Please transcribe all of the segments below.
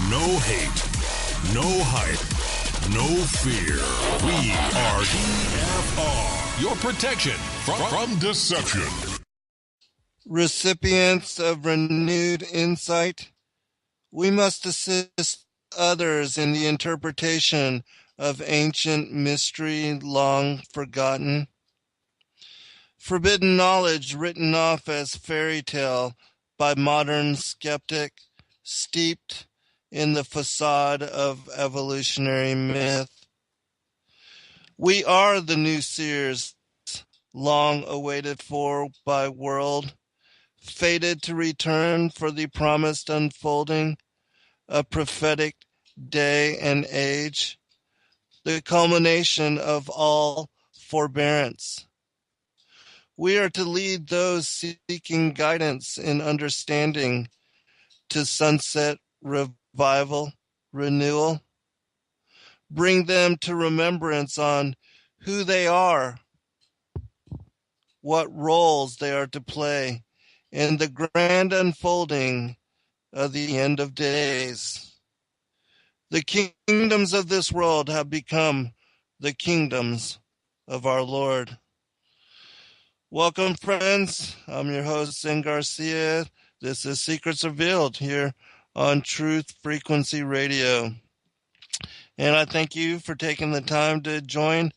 No hate, no hype, no fear. We are EFR, your protection from deception. Recipients of renewed insight, we must assist others in the interpretation of ancient mystery long forgotten. Forbidden knowledge written off as fairy tale by modern skeptic, steeped in the facade of evolutionary myth. We are the new seers, long awaited for by world, fated to return for the promised unfolding of prophetic day and age, the culmination of all forbearance. We are to lead those seeking guidance in understanding to sunset, revival, renewal. Bring them to remembrance on who they are, what roles they are to play in the grand unfolding of the end of days. The kingdoms of this world have become the kingdoms of our Lord. Welcome, friends. I'm your host, Zen Garcia. This is Secrets Revealed here on Truth Frequency Radio. And I thank you for taking the time to join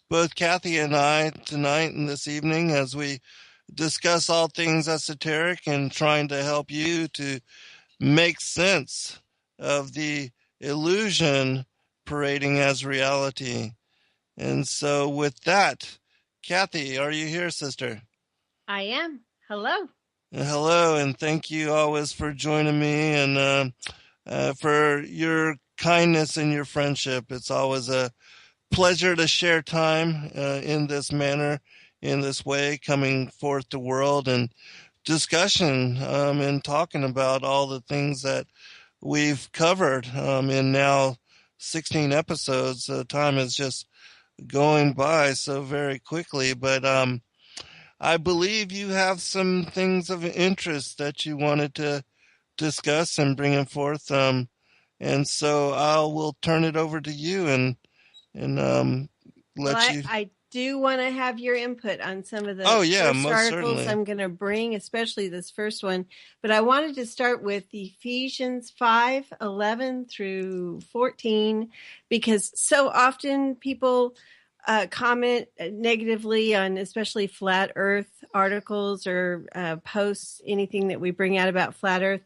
both Kathy and I tonight and this evening as we discuss all things esoteric and trying to help you to make sense of the illusion parading as reality. And so with that, Kathy, are you here, sister? I am. Hello. Hello, and thank you always for joining me and for your kindness and your friendship. It's always a pleasure to share time in this manner, in this way, coming forth to world and discussion and talking about all the things that we've covered in now 16 episodes. Time is just going by so very quickly, but I believe you have some things of interest that you wanted to discuss and bring it forth, and so I will turn it over to you and let you. I do want to have your input on some of the most articles certainly. I'm going to bring, especially this first one. But I wanted to start with Ephesians 5:11 through 14, because so often people comment negatively on especially flat earth articles or posts, anything that we bring out about flat earth.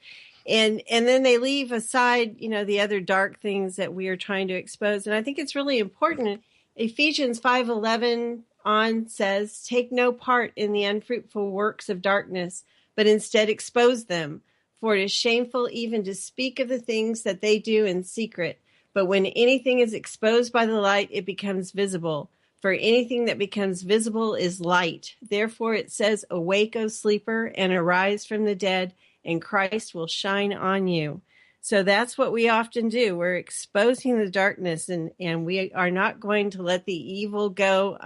And then they leave aside, the other dark things that we are trying to expose. And I think it's really important. Ephesians 5:11 on says, "Take no part in the unfruitful works of darkness, but instead expose them. For it is shameful even to speak of the things that they do in secret. But when anything is exposed by the light, it becomes visible. For anything that becomes visible is light. Therefore it says, 'Awake, O sleeper, and arise from the dead, and Christ will shine on you.'" So that's what we often do. We're exposing the darkness, and we are not going to let the evil go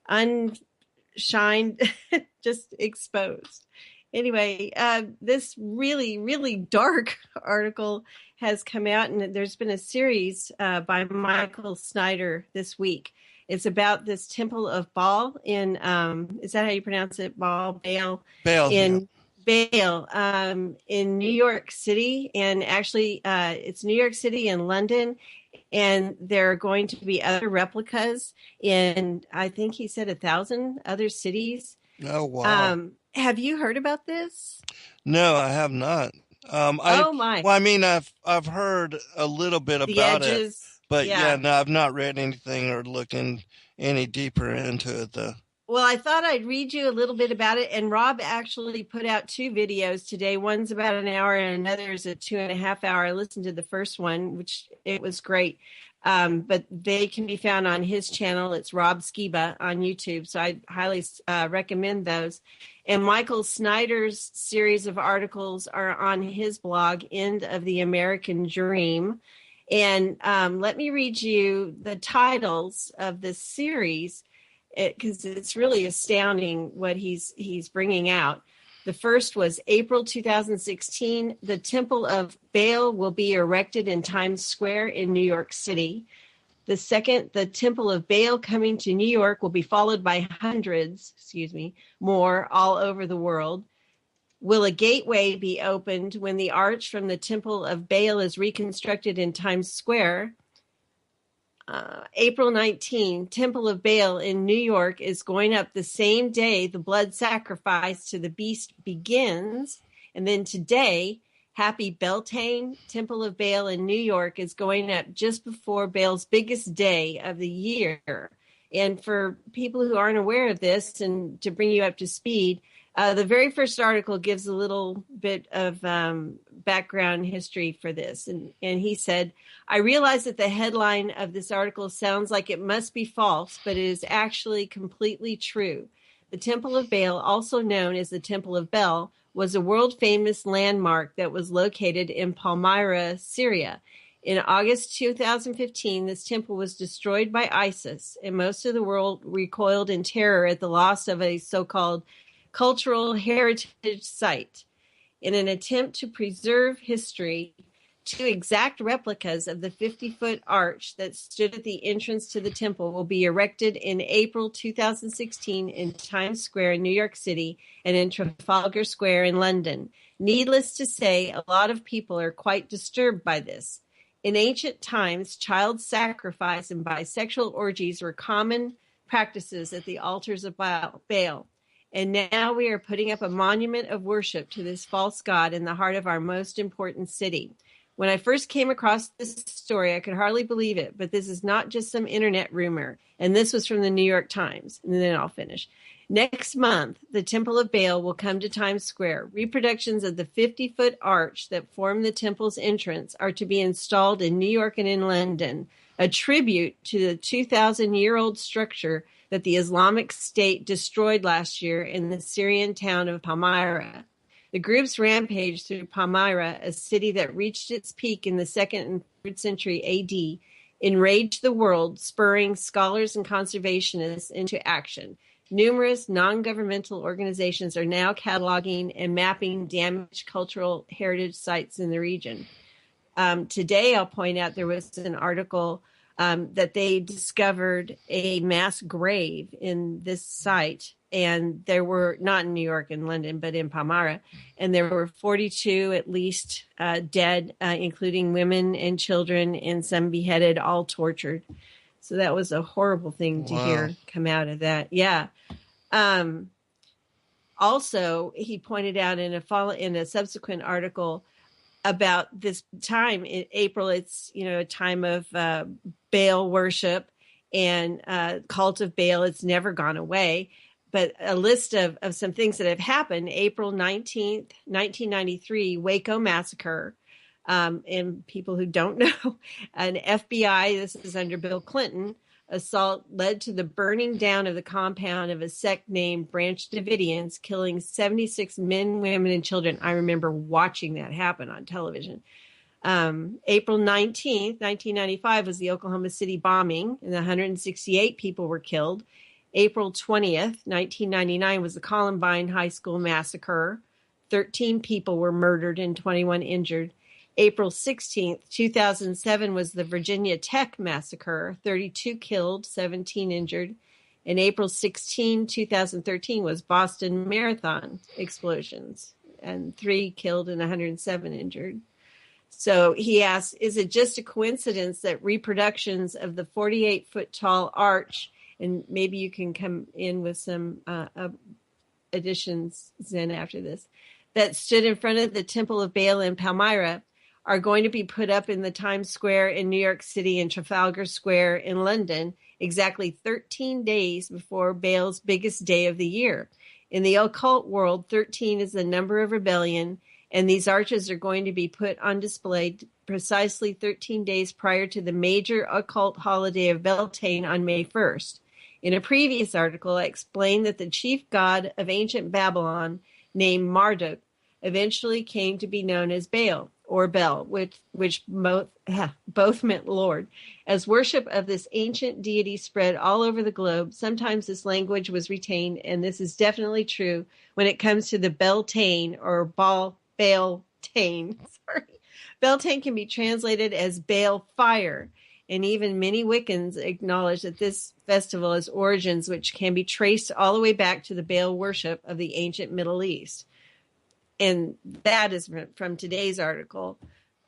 unshined, just exposed. Anyway, this really, really dark article has come out, and there's been a series by Michael Snyder this week. It's about this Temple of Baal in, is that how you pronounce it? Baal? In Baal, in New York City. And actually, it's New York City and London. And there are going to be other replicas in, I think he said 1,000 other cities. Oh, wow. Have you heard about this? No, I have not. Oh my! Well, I mean, I've heard a little bit about it, but no, I've not read anything or looked any deeper into it, though. Well, I thought I'd read you a little bit about it, and Rob actually put out 2 videos today. One's about an hour, and another is a 2.5 hour. I listened to the first one, which it was great. But they can be found on his channel. It's Rob Skiba on YouTube. So I highly recommend those. And Michael Snyder's series of articles are on his blog, End of the American Dream. And let me read you the titles of this series, because it's really astounding what he's bringing out. The first was April 2016. The Temple of Baal will be erected in Times Square in New York City. The second, the Temple of Baal coming to New York will be followed by hundreds, more all over the world. Will a gateway be opened when the arch from the Temple of Baal is reconstructed in Times Square? April 19, Temple of Baal in New York is going up the same day the blood sacrifice to the beast begins. And then today, Happy Beltane, Temple of Baal in New York is going up just before Baal's biggest day of the year. And for people who aren't aware of this, and to bring you up to speed, the very first article gives a little bit of background history for this. And he said, I realize that the headline of this article sounds like it must be false, but it is actually completely true. The Temple of Baal, also known as the Temple of Bel, was a world-famous landmark that was located in Palmyra, Syria. In August 2015, this temple was destroyed by ISIS, and most of the world recoiled in terror at the loss of a so-called cultural heritage site. In an attempt to preserve history, 2 exact replicas of the 50-foot arch that stood at the entrance to the temple will be erected in April 2016 in Times Square in New York City and in Trafalgar Square in London. Needless to say, a lot of people are quite disturbed by this. In ancient times, child sacrifice and bisexual orgies were common practices at the altars of Baal. And now we are putting up a monument of worship to this false god in the heart of our most important city. When I first came across this story, I could hardly believe it, but this is not just some internet rumor. And this was from the New York Times. And then I'll finish. Next month, the Temple of Baal will come to Times Square. Reproductions of the 50-foot arch that form the temple's entrance are to be installed in New York and in London, a tribute to the 2,000-year-old structure that the Islamic State destroyed last year in the Syrian town of Palmyra. The group's rampage through Palmyra, a city that reached its peak in the 2nd and 3rd century AD, enraged the world, spurring scholars and conservationists into action. Numerous non-governmental organizations are now cataloging and mapping damaged cultural heritage sites in the region. Today, I'll point out there was an article that they discovered a mass grave in this site, and there were, not in New York and London, but in Palmyra, and there were 42 at least dead, including women and children, and some beheaded, all tortured. So that was a horrible thing to hear come out of that. Yeah. Also, he pointed out in a subsequent article about this time in April, it's, a time of Baal worship and cult of Baal. It's never gone away. But a list of some things that have happened. April 19th, 1993, Waco massacre. And people who don't know, an FBI, this is under Bill Clinton, assault led to the burning down of the compound of a sect named Branch Davidians, killing 76 men, women, and children. I remember watching that happen on television. April 19th, 1995 was the Oklahoma City bombing, and 168 people were killed. April 20th, 1999 was the Columbine High School massacre. 13 people were murdered and 21 injured. April 16th, 2007 was the Virginia Tech massacre, 32 killed, 17 injured. And April 16, 2013 was Boston Marathon explosions, and 3 killed and 107 injured. So he asks, is it just a coincidence that reproductions of the 48-foot tall arch, and maybe you can come in with some additions, Zen, after this, that stood in front of the Temple of Baal in Palmyra, are going to be put up in the Times Square in New York City and Trafalgar Square in London, exactly 13 days before Baal's biggest day of the year. In the occult world, 13 is the number of rebellion, and these arches are going to be put on display precisely 13 days prior to the major occult holiday of Beltane on May 1st. In a previous article, I explained that the chief god of ancient Babylon, named Marduk, eventually came to be known as Baal, or Bel, which both meant Lord. As worship of this ancient deity spread all over the globe, sometimes this language was retained, and this is definitely true when it comes to the Beltane or Beltane. Sorry. Beltane can be translated as Baal fire, and even many Wiccans acknowledge that this festival has origins which can be traced all the way back to the Baal worship of the ancient Middle East. And that is from today's article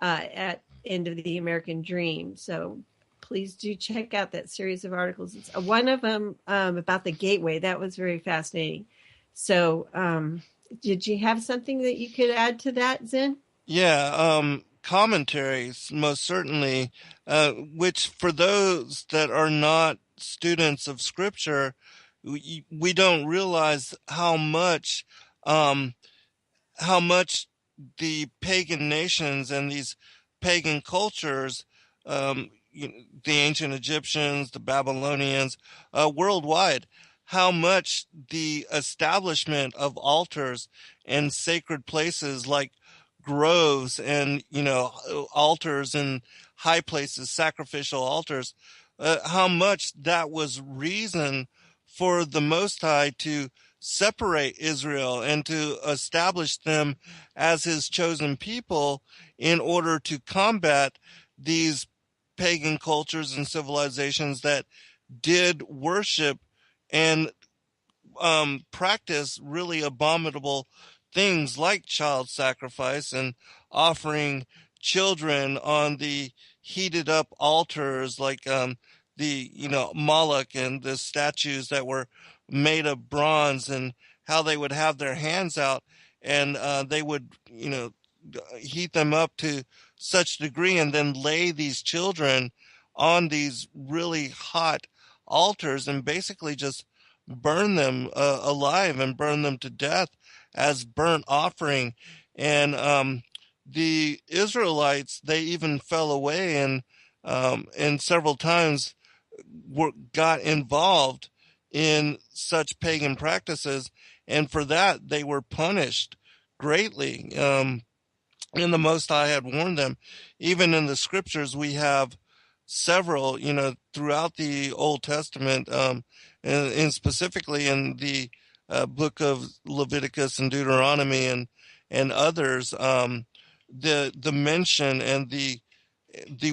at End of the American Dream. So please do check out that series of articles. It's one of them about the gateway. That was very fascinating. So did you have something that you could add to that, Zen? Yeah, commentaries, most certainly, which for those that are not students of Scripture, we don't realize how much the pagan nations and these pagan cultures, the ancient Egyptians, the Babylonians, worldwide, how much the establishment of altars and sacred places like groves and, altars and high places, sacrificial altars, how much that was reason for the Most High to separate Israel and to establish them as his chosen people in order to combat these pagan cultures and civilizations that did worship and practice really abominable things like child sacrifice and offering children on the heated up altars like Moloch and the statues that were made of bronze, and how they would have their hands out and they would heat them up to such degree and then lay these children on these really hot altars and basically just burn them alive and burn them to death as burnt offering. And the Israelites, they even fell away and several times got involved in such pagan practices, and for that they were punished greatly. And the Most High had warned them. Even in the scriptures, we have several, throughout the Old Testament, and specifically in the book of Leviticus and Deuteronomy and others, the mention and the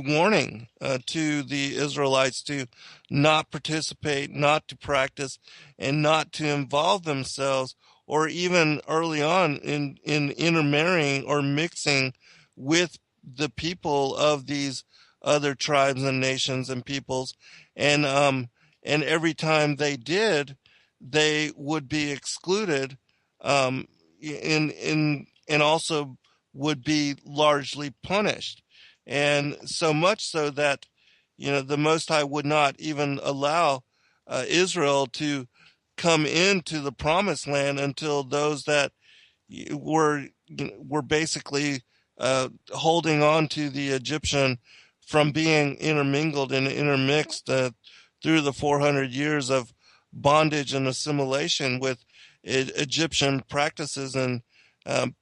warning to the Israelites to not participate, not to practice, and not to involve themselves, or even early on in intermarrying or mixing with the people of these other tribes and nations and peoples. And every time they did, they would be excluded, and also would be largely punished. And so much so that, the Most High would not even allow Israel to come into the Promised Land until those that were basically holding on to the Egyptian from being intermingled and intermixed through the 400 years of bondage and assimilation with Egyptian practices and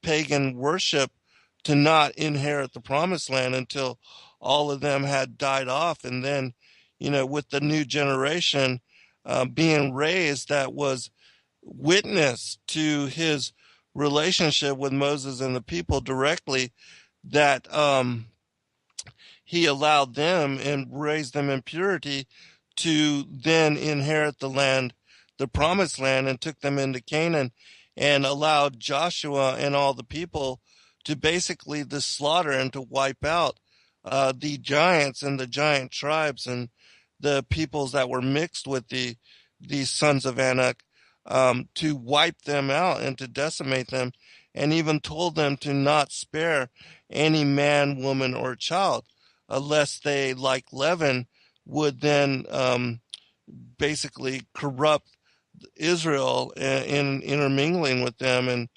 pagan worship, to not inherit the Promised Land until all of them had died off. And then, with the new generation being raised that was witness to his relationship with Moses and the people directly, that he allowed them and raised them in purity to then inherit the land, the Promised Land, and took them into Canaan, and allowed Joshua and all the people to basically to slaughter and to wipe out the giants and the giant tribes and the peoples that were mixed with these sons of Anak, to wipe them out and to decimate them, and even told them to not spare any man, woman, or child, unless they, like leaven, would then basically corrupt Israel in intermingling with them.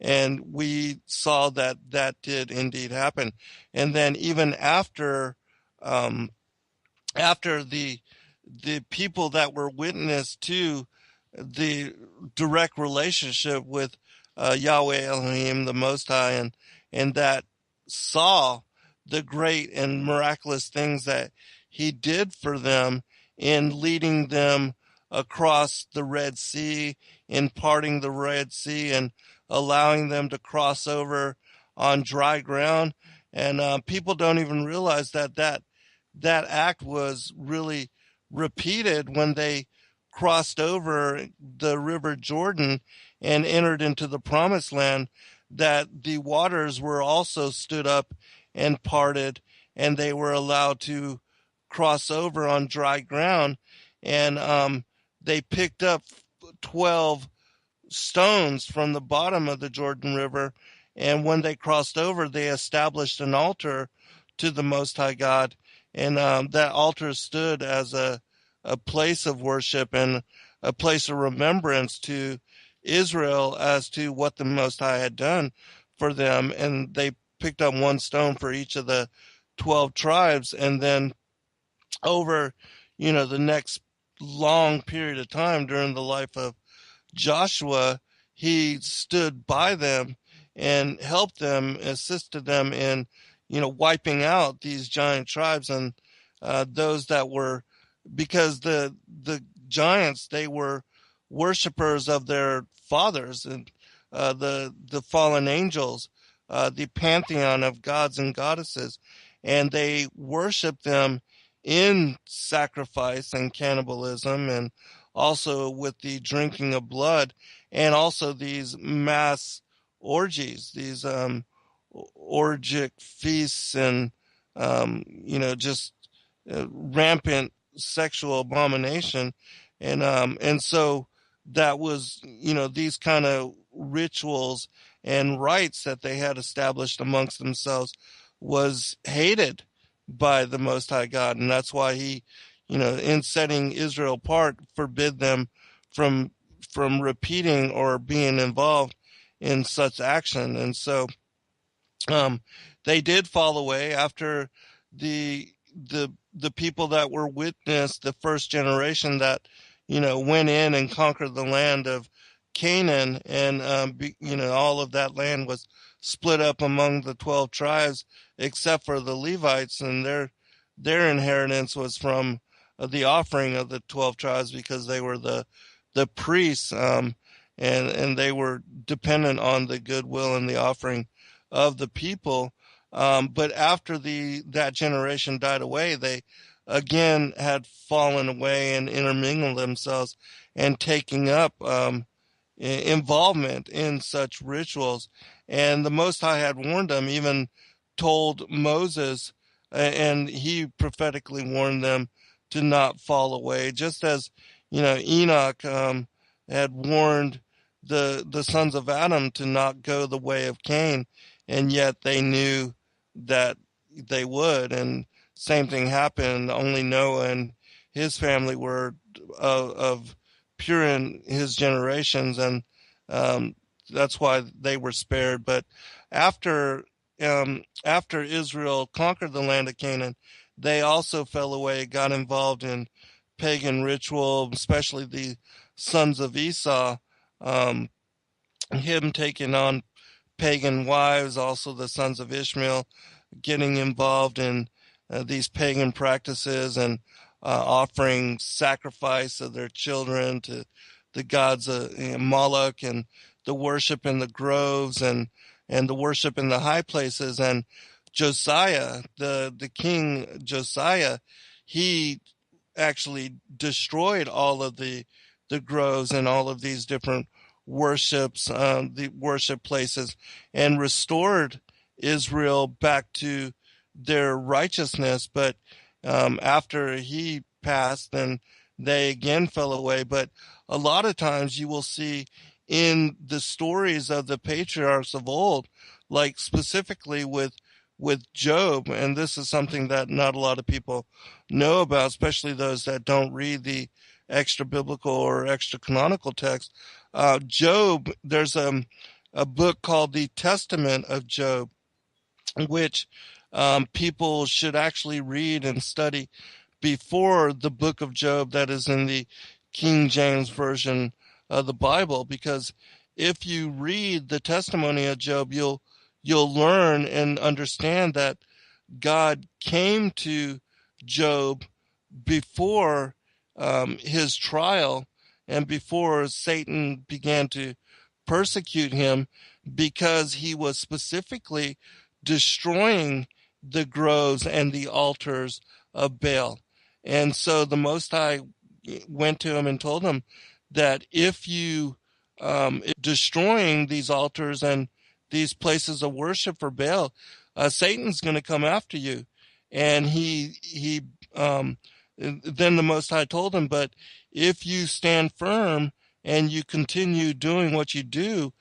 And we saw that did indeed happen. And then even after the people that were witness to the direct relationship with Yahweh Elohim, the Most High, and that saw the great and miraculous things that he did for them in leading them across the Red Sea, in parting the Red Sea and allowing them to cross over on dry ground. And people don't even realize that act was really repeated when they crossed over the River Jordan and entered into the Promised Land, that the waters were also stood up and parted, and they were allowed to cross over on dry ground. And they picked up 12 stones from the bottom of the Jordan River, and when they crossed over, they established an altar to the Most High God, and that altar stood as a place of worship and a place of remembrance to Israel as to what the Most High had done for them. And they picked up one stone for each of the 12 tribes, and then over, the next long period of time during the life of Joshua, he stood by them and helped them, assisted them in, wiping out these giant tribes and those that were, because the giants, they were worshipers of their fathers and the fallen angels, the pantheon of gods and goddesses, and they worshiped them in sacrifice and cannibalism, and also with the drinking of blood, and also these mass orgies, these orgic feasts, and just rampant sexual abomination. And so that was, these kind of rituals and rites that they had established amongst themselves was hated by the Most High God. And that's why he, in setting Israel apart, forbid them from repeating or being involved in such action. And so they did fall away after the people that were witnessed, the first generation that, went in and conquered the land of Canaan, and, all of that land was split up among the 12 tribes, except for the Levites, and their inheritance was from the offering of the 12 tribes, because they were the priests, and they were dependent on the goodwill and the offering of the people. But after that generation died away, they again had fallen away and intermingled themselves and taking up involvement in such rituals. And the Most High had warned them, even told Moses, and he prophetically warned them to not fall away, just as Enoch had warned the sons of Adam to not go the way of Cain, and yet they knew that they would. And same thing happened. Only Noah and his family were of pure in his generations, and that's why they were spared. But after Israel conquered the land of Canaan, they also fell away, got involved in pagan ritual, especially the sons of Esau, him taking on pagan wives, also the sons of Ishmael getting involved in these pagan practices and offering sacrifice of their children to the gods of Moloch, and the worship in the groves and the worship in the high places. And Josiah, the king Josiah, he actually destroyed all of the groves and all of these different worships, the worship places, and restored Israel back to their righteousness. But after he passed, then they again fell away. But a lot of times you will see in the stories of the patriarchs of old, like specifically with Job, and this is something that not a lot of people know about, especially those that don't read the extra biblical or extra canonical text. Job, there's a book called the Testament of Job, which people should actually read and study before the book of Job that is in the King James Version of the Bible, because if you read the testimony of Job, you'll you'll learn and understand that God came to Job before his trial and before Satan began to persecute him, because he was specifically destroying the groves and the altars of Baal. And so the Most High went to him and told him that if you destroying these altars and these places of worship for Baal, Satan's going to come after you. And then the Most High told him, but if you stand firm and you continue doing what you do,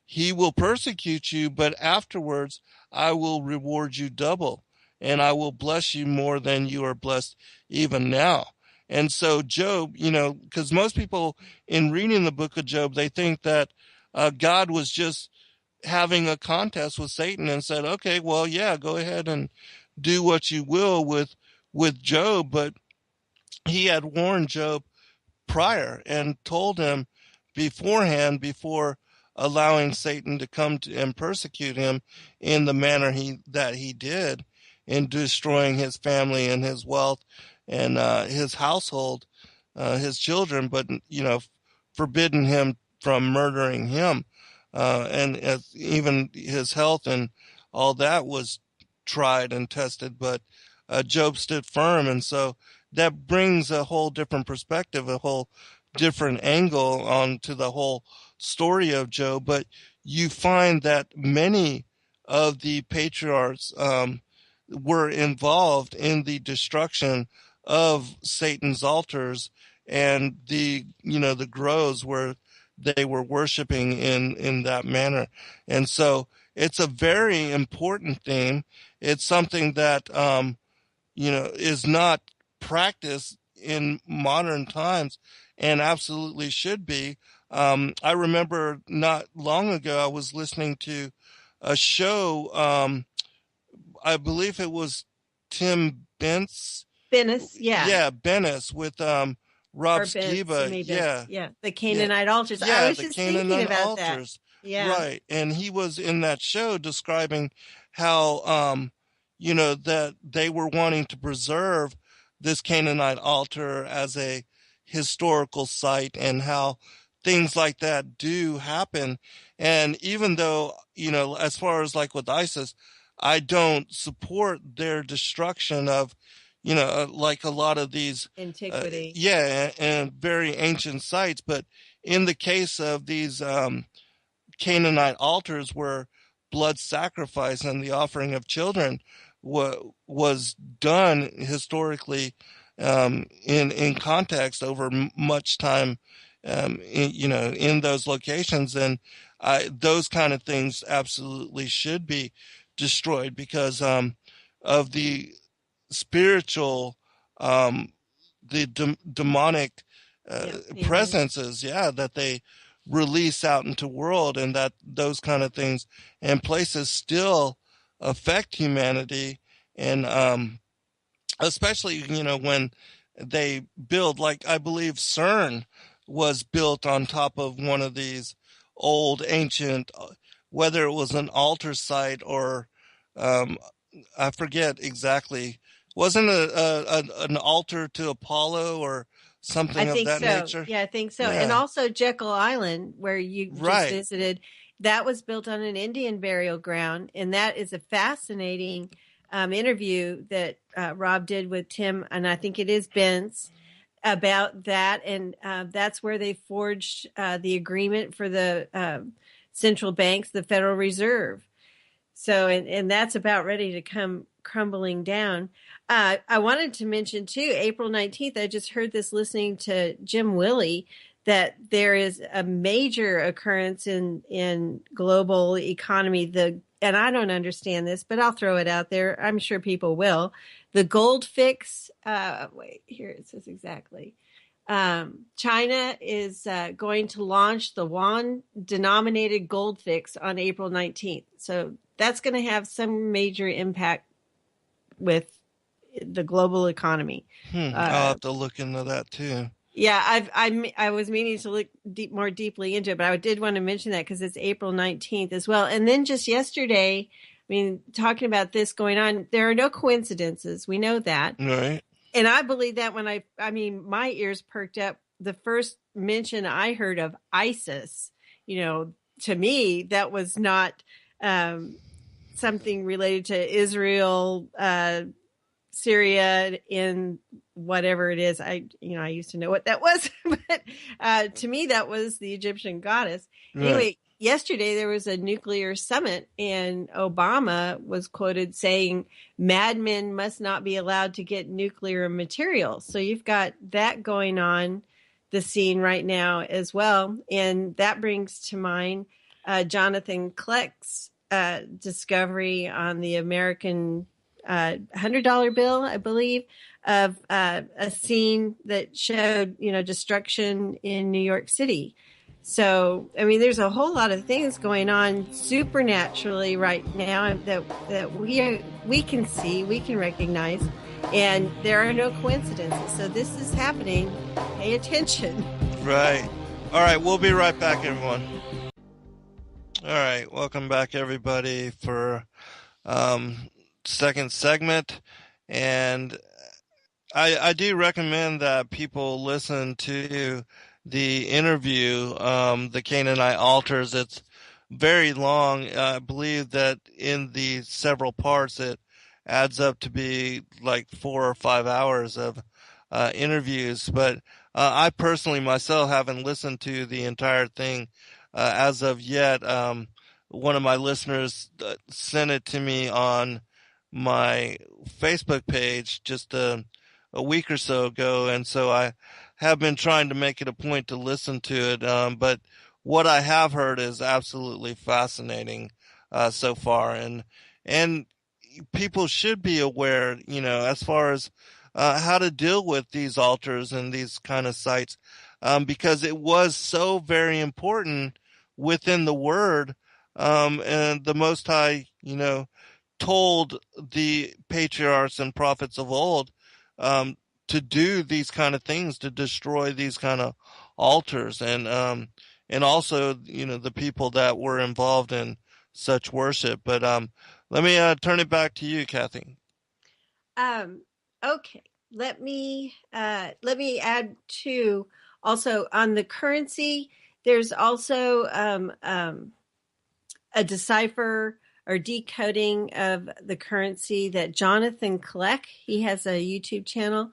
he will persecute you, but afterwards I will reward you double, and I will bless you more than you are blessed even now. And so Job, because most people in reading the book of Job, they think that God was just having a contest with Satan and said, okay, well, yeah, go ahead and do what you will with Job. But he had warned Job prior and told him beforehand, before allowing Satan to come to and persecute him in the manner that he did, in destroying his family and his wealth and his household, his children, but forbidden him from murdering him, and even his health and all that was tried and tested, but Job stood firm. And so that brings a whole different perspective, a whole different angle onto the whole story of Job. But you find that many of the patriarchs were involved in the destruction of Satan's altars and the groves where they were worshiping in that manner. And so it's a very important theme. It's something that is not practiced in modern times, and absolutely should be. I remember not long ago I was listening to a show. I believe it was Tim Benz. Bennis, yeah. Yeah, Bennis with Rob Skiba. Yeah, the Canaanite altars. Yeah, I was the just Canaanite thinking about altars. that. Yeah. Right. And he was in that show describing how, that they were wanting to preserve this Canaanite altar as a historical site, and how things like that do happen. And even though, as far as like with ISIS, I don't support their destruction of, like a lot of these antiquity. And very ancient sites. But in the case of these Canaanite altars, where blood sacrifice and the offering of children was done historically in context over much time, in those locations, and those kind of things absolutely should be destroyed because of the spiritual, the demonic presences, that they release out into world, and that those kind of things and places still affect humanity. And especially when they build, like I believe CERN was built on top of one of these old ancient, whether it was an altar site or I forget exactly. Wasn't an altar to Apollo or something of that nature? Yeah, I think so. Yeah. And also Jekyll Island, where you just visited, that was built on an Indian burial ground. And that is a fascinating interview that Rob did with Tim, and I think it is Ben's, about that. And that's where they forged the agreement for the central banks, the Federal Reserve. So, and that's about ready to come crumbling down. I wanted to mention too, April 19th, I just heard this listening to Jim Willey, that there is a major occurrence in global economy. And I don't understand this, but I'll throw it out there. I'm sure people will. The gold fix, wait, here it says exactly. China is going to launch the yuan-denominated gold fix on April 19th. So that's going to have some major impact with the global economy. I'll have to look into that too. Yeah, I was meaning to look more deeply into it, but I did want to mention that because it's April 19th as well. And then just yesterday, I mean, talking about this going on, there are no coincidences. We know that. Right. And I believe that when I mean, my ears perked up the first mention I heard of ISIS, to me, that was not something related to Israel, Syria, in whatever it is. I used to know what that was, but to me, that was the Egyptian goddess. Right. Anyway, yesterday there was a nuclear summit, and Obama was quoted saying, "Madmen must not be allowed to get nuclear material." So you've got that going on the scene right now as well, and that brings to mind Jonathan Kleck's discovery on the American $100 bill, I believe, of a scene that showed, destruction in New York City. So, I mean, there's a whole lot of things going on supernaturally right now that we can see, we can recognize, and there are no coincidences. So this is happening. Pay attention. Right. All right. We'll be right back, everyone. All right. Welcome back, everybody, for second segment. And I do recommend that people listen to the interview, the Canaanite altars. It's very long. I believe that in the several parts, it adds up to be like 4 or 5 hours of interviews. But I personally myself haven't listened to the entire thing as of yet. One of my listeners sent it to me on my Facebook page just a week or so ago, and so I have been trying to make it a point to listen to it. But what I have heard is absolutely fascinating so far, and people should be aware, as far as how to deal with these altars and these kind of sites, because it was so very important within the Word, and the Most High, told the patriarchs and prophets of old to do these kind of things, to destroy these kind of altars, and also the people that were involved in such worship. But let me turn it back to you, Kathy. Okay, let me add to also on the currency. There's also a decipher or decoding of the currency that Jonathan Kleck, he has a YouTube channel,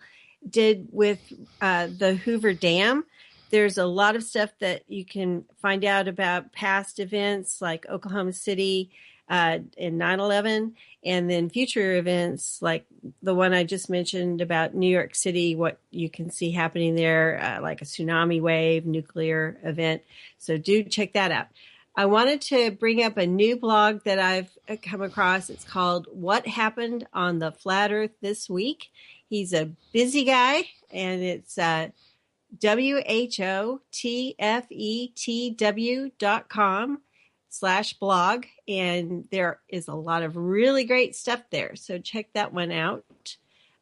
did with the Hoover Dam. There's a lot of stuff that you can find out about past events like Oklahoma City in 9/11, and then future events like the one I just mentioned about New York City, what you can see happening there, like a tsunami wave, nuclear event. So do check that out. I wanted to bring up a new blog that I've come across. It's called What Happened on the Flat Earth This Week. He's a busy guy, and it's WHOTFETW.com/blog. And there is a lot of really great stuff there. So check that one out.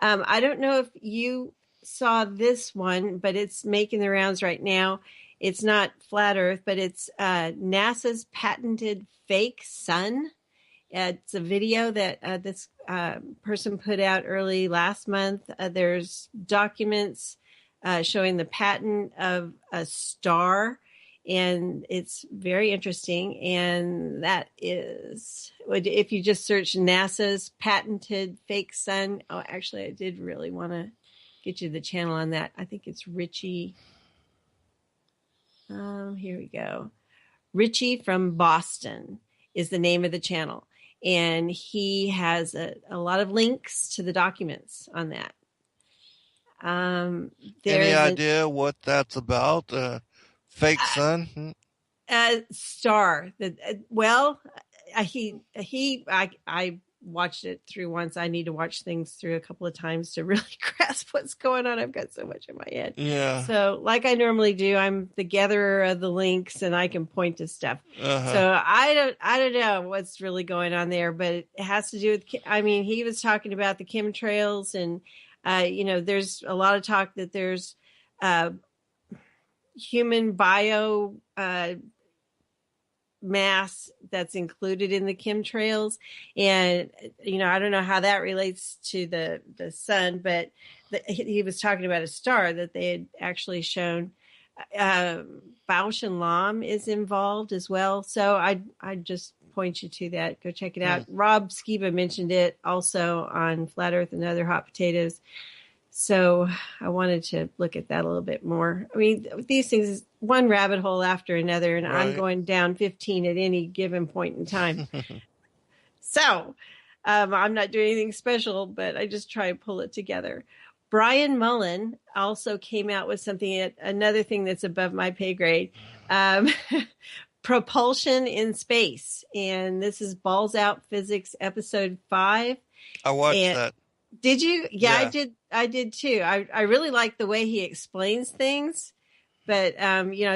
I don't know if you saw this one, but it's making the rounds right now. It's not flat Earth, but it's NASA's patented fake sun. It's a video that this person put out early last month. There's documents showing the patent of a star, and it's very interesting. And that is, if you just search NASA's patented fake sun. Oh, actually, I did really want to get you the channel on that. I think it's Richie. Here we go. Richie from Boston is the name of the channel. And he has a lot of links to the documents on that. Any idea what that's about? Fake sun? Star. I watched it through once. I need to watch things through a couple of times to really grasp what's going on. I've got so much in my head. Yeah. So like I normally do, I'm the gatherer of the links, and I can point to stuff. Uh-huh. So I don't know what's really going on there, but it has to do with, he was talking about the chemtrails, and, there's a lot of talk that there's human bio mass that's included in the chemtrails. And, I don't know how that relates to the sun, but he was talking about a star that they had actually shown. Bausch and Lomb is involved as well. So I just point you to that. Go check it out. Rob Skiba mentioned it also on Flat Earth and Other Hot Potatoes. So I wanted to look at that a little bit more. I mean, these things is one rabbit hole after another, and I'm going down 15 at any given point in time. So I'm not doing anything special, but I just try and pull it together. Brian Mullen also came out with something, another thing that's above my pay grade, propulsion in space. And this is Balls Out Physics, episode 5. I watched that. Did you? Yeah, I did too. I really like the way he explains things, but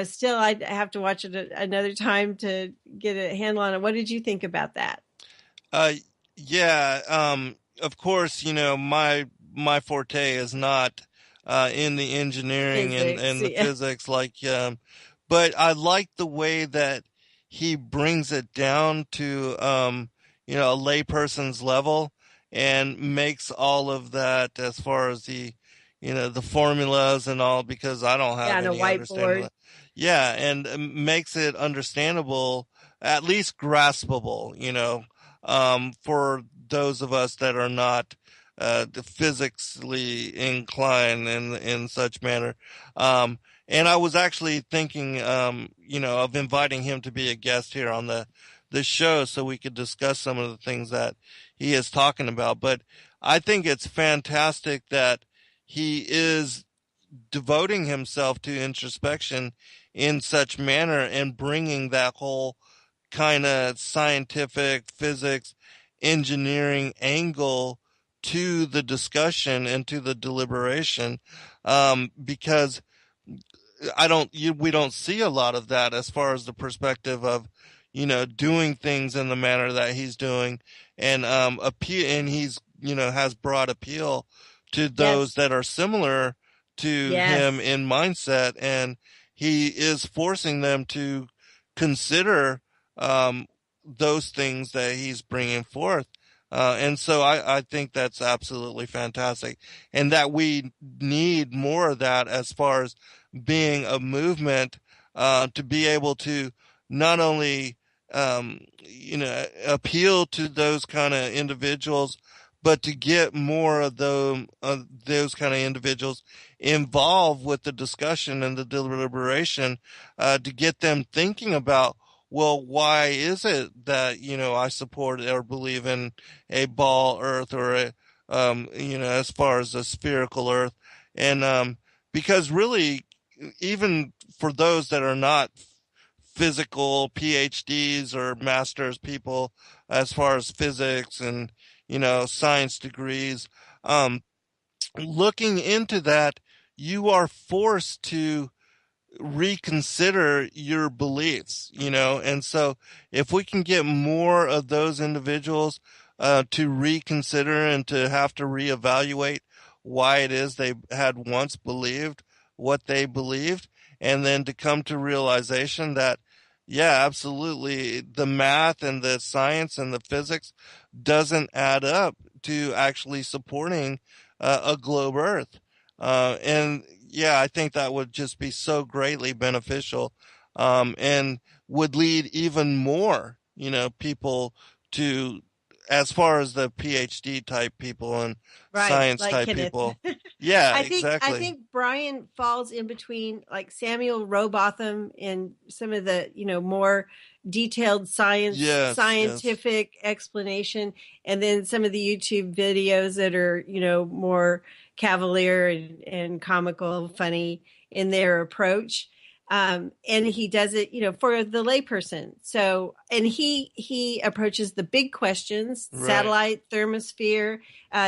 still I'd have to watch it another time to get a handle on it. What did you think about that? Of course, my forte is not in the engineering and the physics, but I like the way that he brings it down to a layperson's level and makes all of that as far as the formulas and all, because I don't have any understanding. Yeah, and makes it understandable, at least graspable, for those of us that are not physically inclined in such manner. And I was actually thinking, of inviting him to be a guest here on the show so we could discuss some of the things that he is talking about. But I think it's fantastic that he is devoting himself to introspection in such manner and bringing that whole kind of scientific physics engineering angle to the discussion and to the deliberation, because we don't see a lot of that as far as the perspective of doing things in the manner that he's doing, and and he's has broad appeal to those that are similar to him in mindset, and he is forcing them to consider those things that he's bringing forth. And so I think that's absolutely fantastic, and that we need more of that as far as being a movement, to be able to not only appeal to those kind of individuals, but to get more of those kind of individuals involved with the discussion and the deliberation, to get them thinking about, well, why is it that, I support or believe in a ball earth or as far as a spherical earth? And because really, even for those that are not physical PhDs or master's people as far as physics and, science degrees, looking into that, you are forced to reconsider your beliefs, and so if we can get more of those individuals to reconsider and to have to reevaluate why it is they had once believed what they believed, and then to come to realization that, yeah, absolutely, the math and the science and the physics doesn't add up to actually supporting a globe Earth. And yeah, I think that would just be so greatly beneficial, and would lead even more, people to, as far as the PhD type people and science like type Kenneth. People. Yeah, exactly. I think Brian falls in between like Samuel Rowbotham and some of the, more detailed scientific explanation, and then some of the YouTube videos that are, more cavalier and comical, funny in their approach. And he does it, for the layperson. So, and he approaches the big questions, satellite, thermosphere,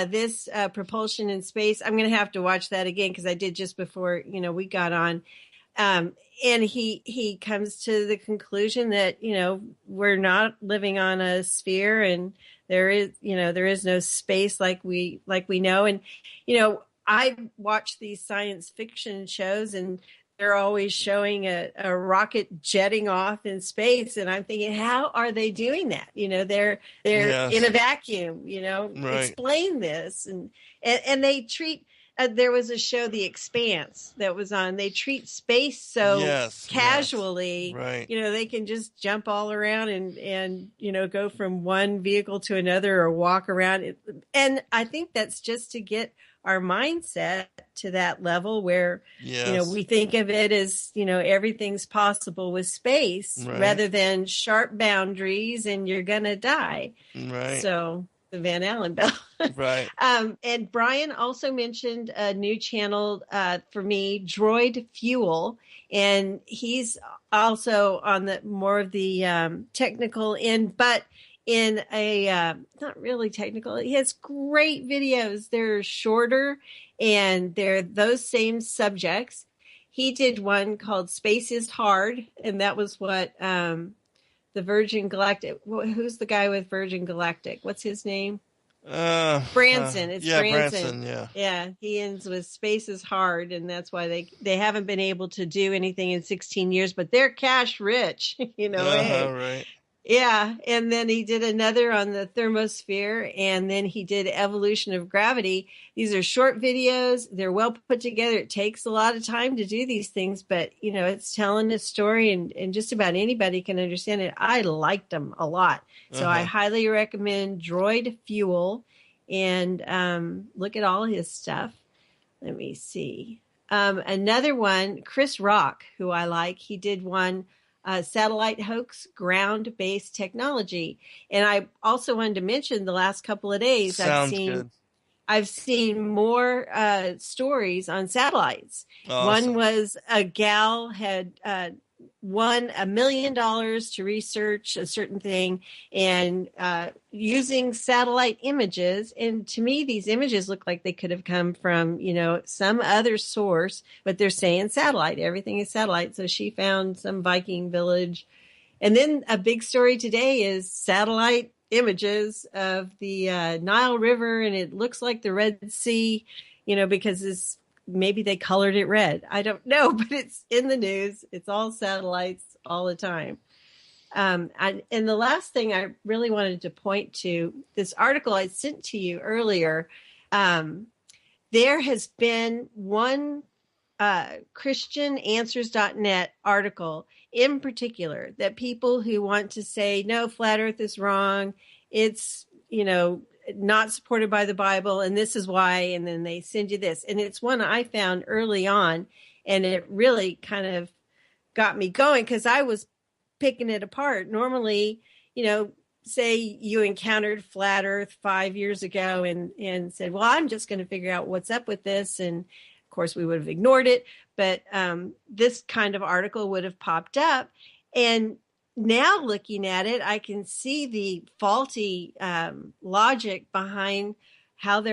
this propulsion in space. I'm going to have to watch that again, because I did just before, we got on. And he comes to the conclusion that, we're not living on a sphere, and there is no space like we know. And, I watch these science fiction shows, and they're always showing a rocket jetting off in space, and I'm thinking, how are they doing that? They're Yes. in a vacuum. Right. Explain this, and they treat. There was a show, The Expanse, that was on. They treat space so Yes. casually. Right. They can just jump all around and go from one vehicle to another or walk around. And I think that's just to get our mindset to that level where, Yes. we think of it as, everything's possible with space rather than sharp boundaries and you're going to die. Right. So the Van Allen bell. Right. And Brian also mentioned a new channel for me, Droid Fuel. And he's also on the more of the technical end, but in a not really technical. He has great videos. They're shorter and they're those same subjects. He did one called Space is Hard, and that was what the Virgin Galactic. Who's the guy with Virgin Galactic? What's his name? Branson. It's Branson. Yeah. He ends with Space is Hard, and that's why they haven't been able to do anything in 16 years, but they're cash rich. Hey. Right. Yeah, and then he did another on the thermosphere, and then he did Evolution of Gravity. These are short videos. They're well put together. It takes a lot of time to do these things, but, it's telling a story, and just about anybody can understand it. I liked them a lot. So I highly recommend Droid Fuel, and look at all his stuff. Let me see. Another one, Chris Rock, who I like, he did one, satellite hoax, ground-based technology. And I also wanted to mention the last couple of days, Sounds good. I've seen more stories on satellites. Awesome. One was a gal had won $1 million to research a certain thing and using satellite images. And to me, these images look like they could have come from, some other source, but they're saying satellite. Everything is satellite. So she found some Viking village. And then a big story today is satellite images of the Nile River, and it looks like the Red Sea, because maybe they colored it red. I don't know, but it's in the news. It's all satellites all the time. And the last thing I really wanted to point to, this article I sent to you earlier, there has been one ChristianAnswers.net article in particular that people who want to say, no, flat earth is wrong. It's, not supported by the Bible, and this is why, and then they send you this. And it's one I found early on, and it really kind of got me going because I was picking it apart. Normally, say you encountered flat earth 5 years ago and said, well, I'm just going to figure out what's up with this. And of course we would have ignored it, but this kind of article would have popped up. And now looking at it, I can see the faulty logic behind how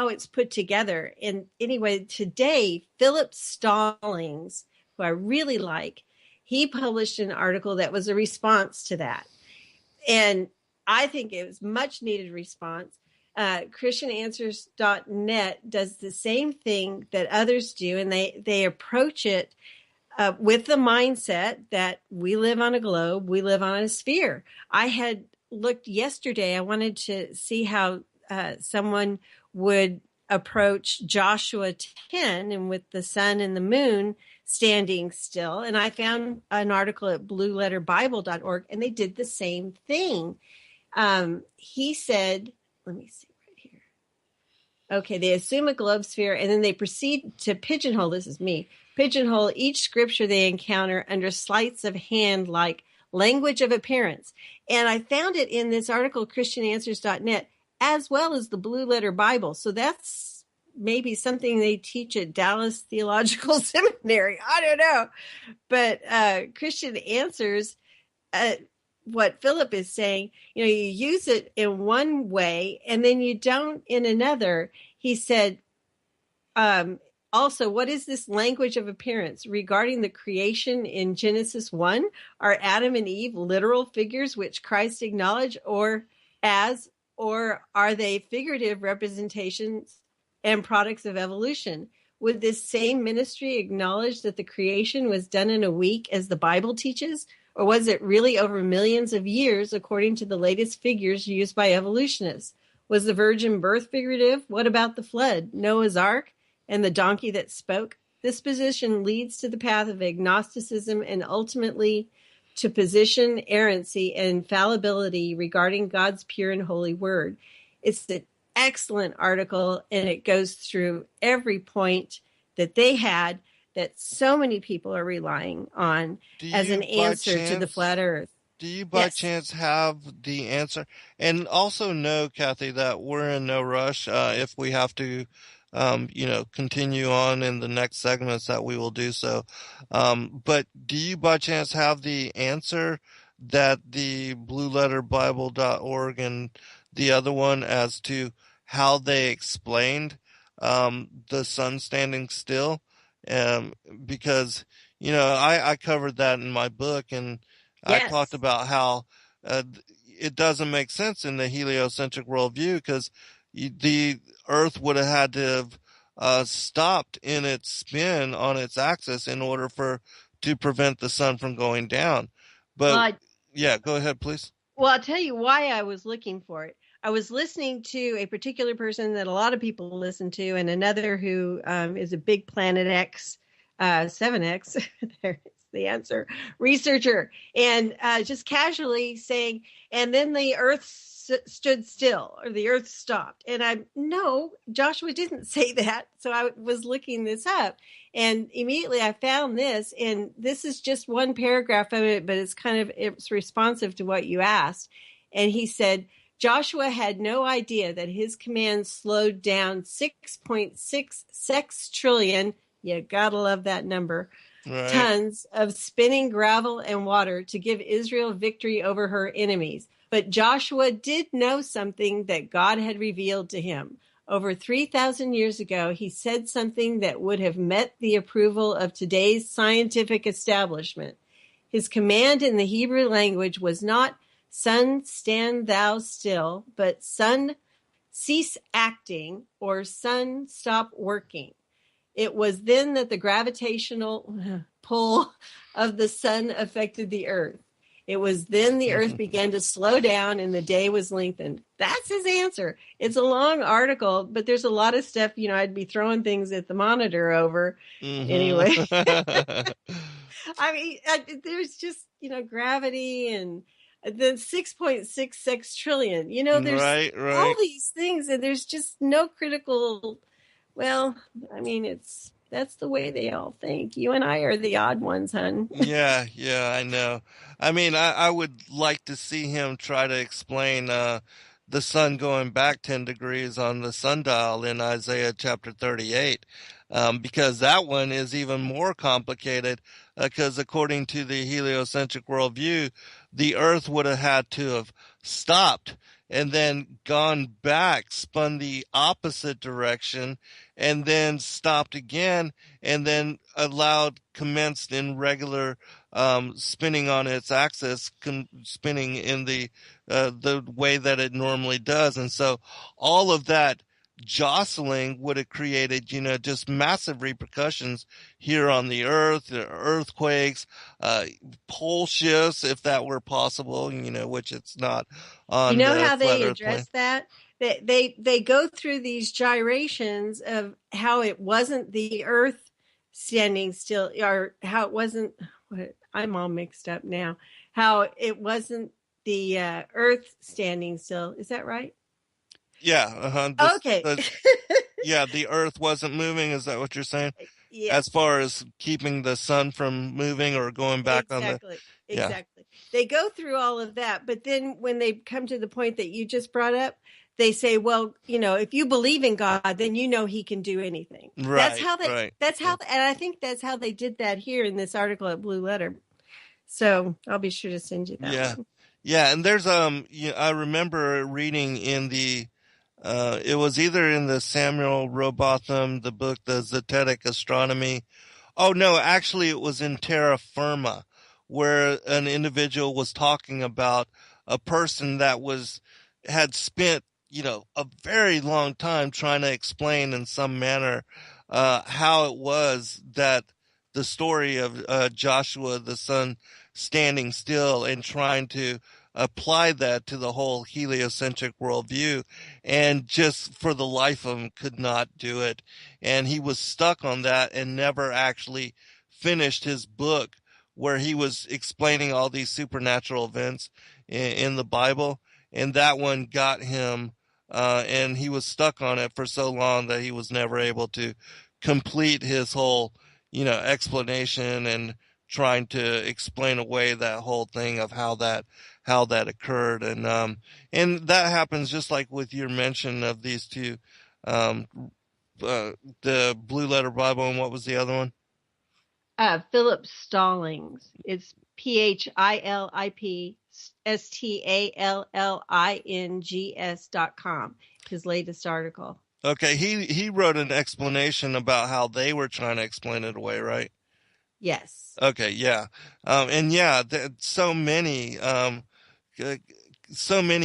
it's put together. And anyway, today, Philip Stallings, who I really like, he published an article that was a response to that. And I think it was much needed response. ChristianAnswers.net does the same thing that others do, and they approach it with the mindset that we live on a globe, we live on a sphere. I had looked yesterday, I wanted to see how someone would approach Joshua 10 and with the sun and the moon standing still. And I found an article at blueletterbible.org, and they did the same thing. He said, let me see right here. Okay, they assume a globe sphere, and then they proceed to pigeonhole, this is me, pigeonhole each scripture they encounter under sleights of hand like language of appearance. And I found it in this article, ChristianAnswers.net, as well as the Blue Letter Bible. So that's maybe something they teach at Dallas Theological Seminary. I don't know. But Christian Answers, what Philip is saying, you use it in one way and then you don't in another. He said, also, what is this language of appearance regarding the creation in Genesis 1? Are Adam and Eve literal figures which Christ acknowledged or are they figurative representations and products of evolution? would this same ministry acknowledge that the creation was done in a week as the Bible teaches? Or was it really over millions of years, according to the latest figures used by evolutionists? Was the virgin birth figurative? What about the flood, Noah's Ark, and the donkey that spoke? This position leads to the path of agnosticism and ultimately to position errancy and infallibility regarding God's pure and holy word. It's an excellent article, and it goes through every point that they had that so many people are relying on as an answer to the flat earth. Do you by chance have the answer? And also know, Kathy, that we're in no rush. If we have to, continue on in the next segments, that we will do so. But do you by chance have the answer that the blueletterbible.org and the other one as to how they explained the sun standing still? Because, I covered that in my book, and I talked about how it doesn't make sense in the heliocentric worldview, because the Earth would have had to have stopped in its spin on its axis in order to prevent the sun from going down. But go ahead, please. Well, I'll tell you why I was looking for it. I was listening to a particular person that a lot of people listen to, and another who is a big Planet X, 7X, there's the answer, researcher, and just casually saying, and then the earth stood still, or the earth stopped. And no, Joshua didn't say that. So I was looking this up, and immediately I found this, and this is just one paragraph of it, but it's responsive to what you asked. And he said, Joshua had no idea that his command slowed down 6.6 sextrillion, you gotta love that number, tons of spinning gravel and water to give Israel victory over her enemies. But Joshua did know something that God had revealed to him. Over 3,000 years ago, he said something that would have met the approval of today's scientific establishment. His command in the Hebrew language was not, sun, stand thou still, but sun, cease acting, or sun, stop working. It was then that the gravitational pull of the sun affected the earth. It was then the earth began to slow down and the day was lengthened. That's his answer. It's a long article, but there's a lot of stuff, I'd be throwing things at the monitor over. Anyway. There's just, gravity and then 6.6 sextrillion. There's all these things, and there's just no critical. Well, that's the way they all think. You and I are the odd ones, hon. Yeah, I know. I would like to see him try to explain the sun going back 10 degrees on the sundial in Isaiah chapter 38, because that one is even more complicated, because according to the heliocentric worldview, the earth would have had to have stopped and then gone back, spun the opposite direction, and then stopped again, and then commenced in regular spinning on its axis, spinning in the way that it normally does. And so all of that jostling would have created, just massive repercussions here on the earth, earthquakes, pole shifts, if that were possible, which it's not on. How they address that? They go through these gyrations of how it wasn't the earth standing still, or how it wasn't, I'm all mixed up now, how it wasn't the earth standing still. Is that right? Yeah. Okay. The earth wasn't moving. Is that what you're saying? Yeah. As far as keeping the sun from moving or going back on the... Exactly. They go through all of that, but then when they come to the point that you just brought up, they say, well, if you believe in God, then he can do anything. Right. And I think that's how they did that here in this article at Blue Letter. So I'll be sure to send you that one. Yeah. And there's, I remember reading in the, it was either in the Samuel Robotham, the book, the Zetetic Astronomy. Oh, no, actually it was in Terra Firma, where an individual was talking about a person that had spent, a very long time trying to explain in some manner how it was that the story of Joshua the sun standing still and trying to apply that to the whole heliocentric worldview, and just for the life of him could not do it. And he was stuck on that and never actually finished his book where he was explaining all these supernatural events in the Bible. And that one got him, and he was stuck on it for so long that he was never able to complete his whole, explanation and trying to explain away that whole thing of how that occurred. And that happens just like with your mention of these two, um, the Blue Letter Bible, and what was the other one? Philip Stallings. It's PhilipStallings.com. His latest article. Okay, he wrote an explanation about how they were trying to explain it away, right? Yes. Okay, yeah, and yeah, so many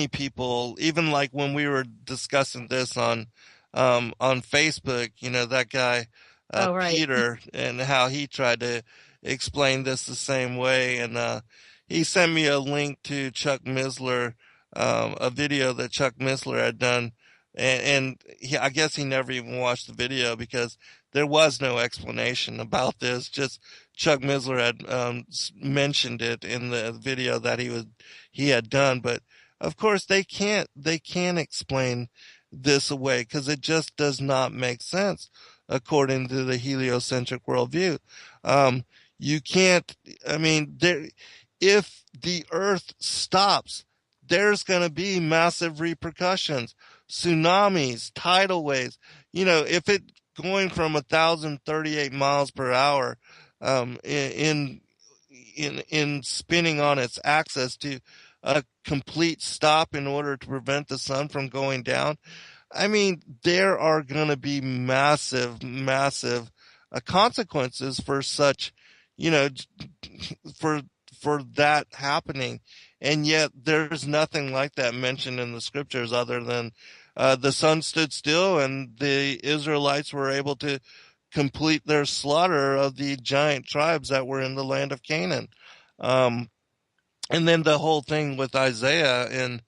people, even like when we were discussing this on Facebook, that guy, Right. Peter, and how he tried to explain this the same way. And, he sent me a link to Chuck Missler, a video that Chuck Missler had done. And I guess he never even watched the video because there was no explanation about this. Just Chuck Missler had, mentioned it in the video that he had done. But of course they can't explain this away because it just does not make sense according to the heliocentric worldview. You can't, if the earth stops, there's going to be massive repercussions, tsunamis, tidal waves. If it going from 1,038 miles per hour, in spinning on its axis to a complete stop in order to prevent the sun from going down. There are going to be massive, massive consequences for such, for that happening. And yet there's nothing like that mentioned in the scriptures other than the sun stood still and the Israelites were able to complete their slaughter of the giant tribes that were in the land of Canaan. And then the whole thing with Isaiah in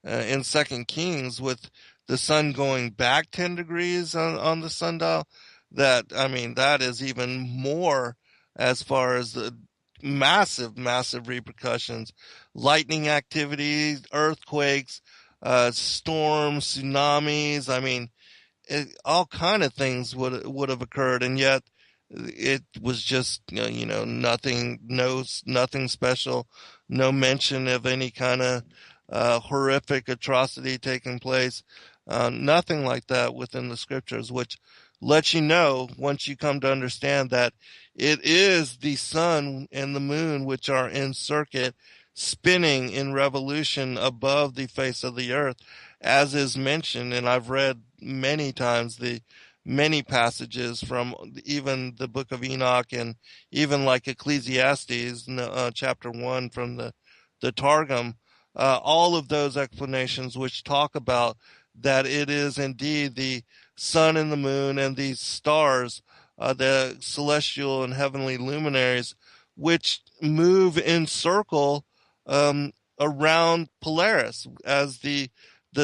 2 Kings with the sun going back 10 degrees on the sundial, that is even more as far as the massive, massive repercussions, lightning activity, earthquakes, storms, tsunamis. All kind of things would have occurred, and yet it was just nothing special, no mention of any kind of horrific atrocity taking place, nothing like that within the scriptures, which lets you know once you come to understand that it is the sun and the moon which are in circuit, spinning in revolution above the face of the earth, as is mentioned. And I've read many times the many passages from even the book of Enoch and even like Ecclesiastes, chapter 1 from the Targum, all of those explanations which talk about that it is indeed the sun and the moon and these stars, the celestial and heavenly luminaries, which move in circle around Polaris as the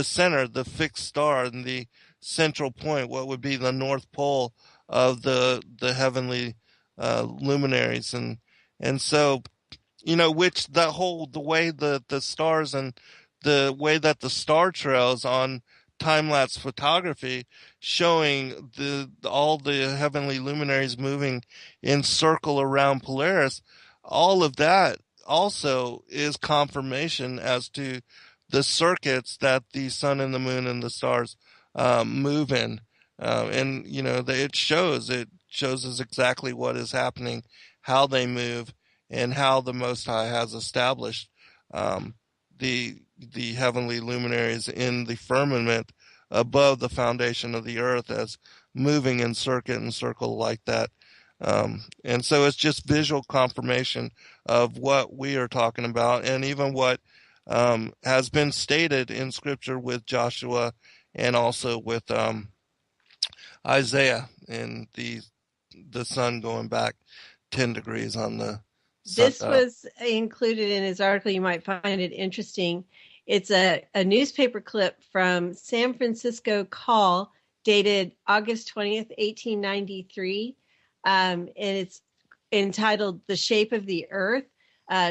center, the fixed star, and the central point, what would be the North Pole of the heavenly luminaries. And so, which the way the stars and the way that the star trails on time-lapse photography showing all the heavenly luminaries moving in circle around Polaris, all of that also is confirmation as to the circuits that the sun and the moon and the stars move in. And it shows us exactly what is happening, how they move, and how the Most High has established the heavenly luminaries in the firmament above the foundation of the earth as moving in circuit and circle like that. And so it's just visual confirmation of what we are talking about, and even what has been stated in scripture with Joshua, and also with Isaiah and the sun going back 10 degrees on the sun. This was included in his article. You might find it interesting. It's a newspaper clip from San Francisco Call dated August 20th, 1893. And it's entitled The Shape of the Earth,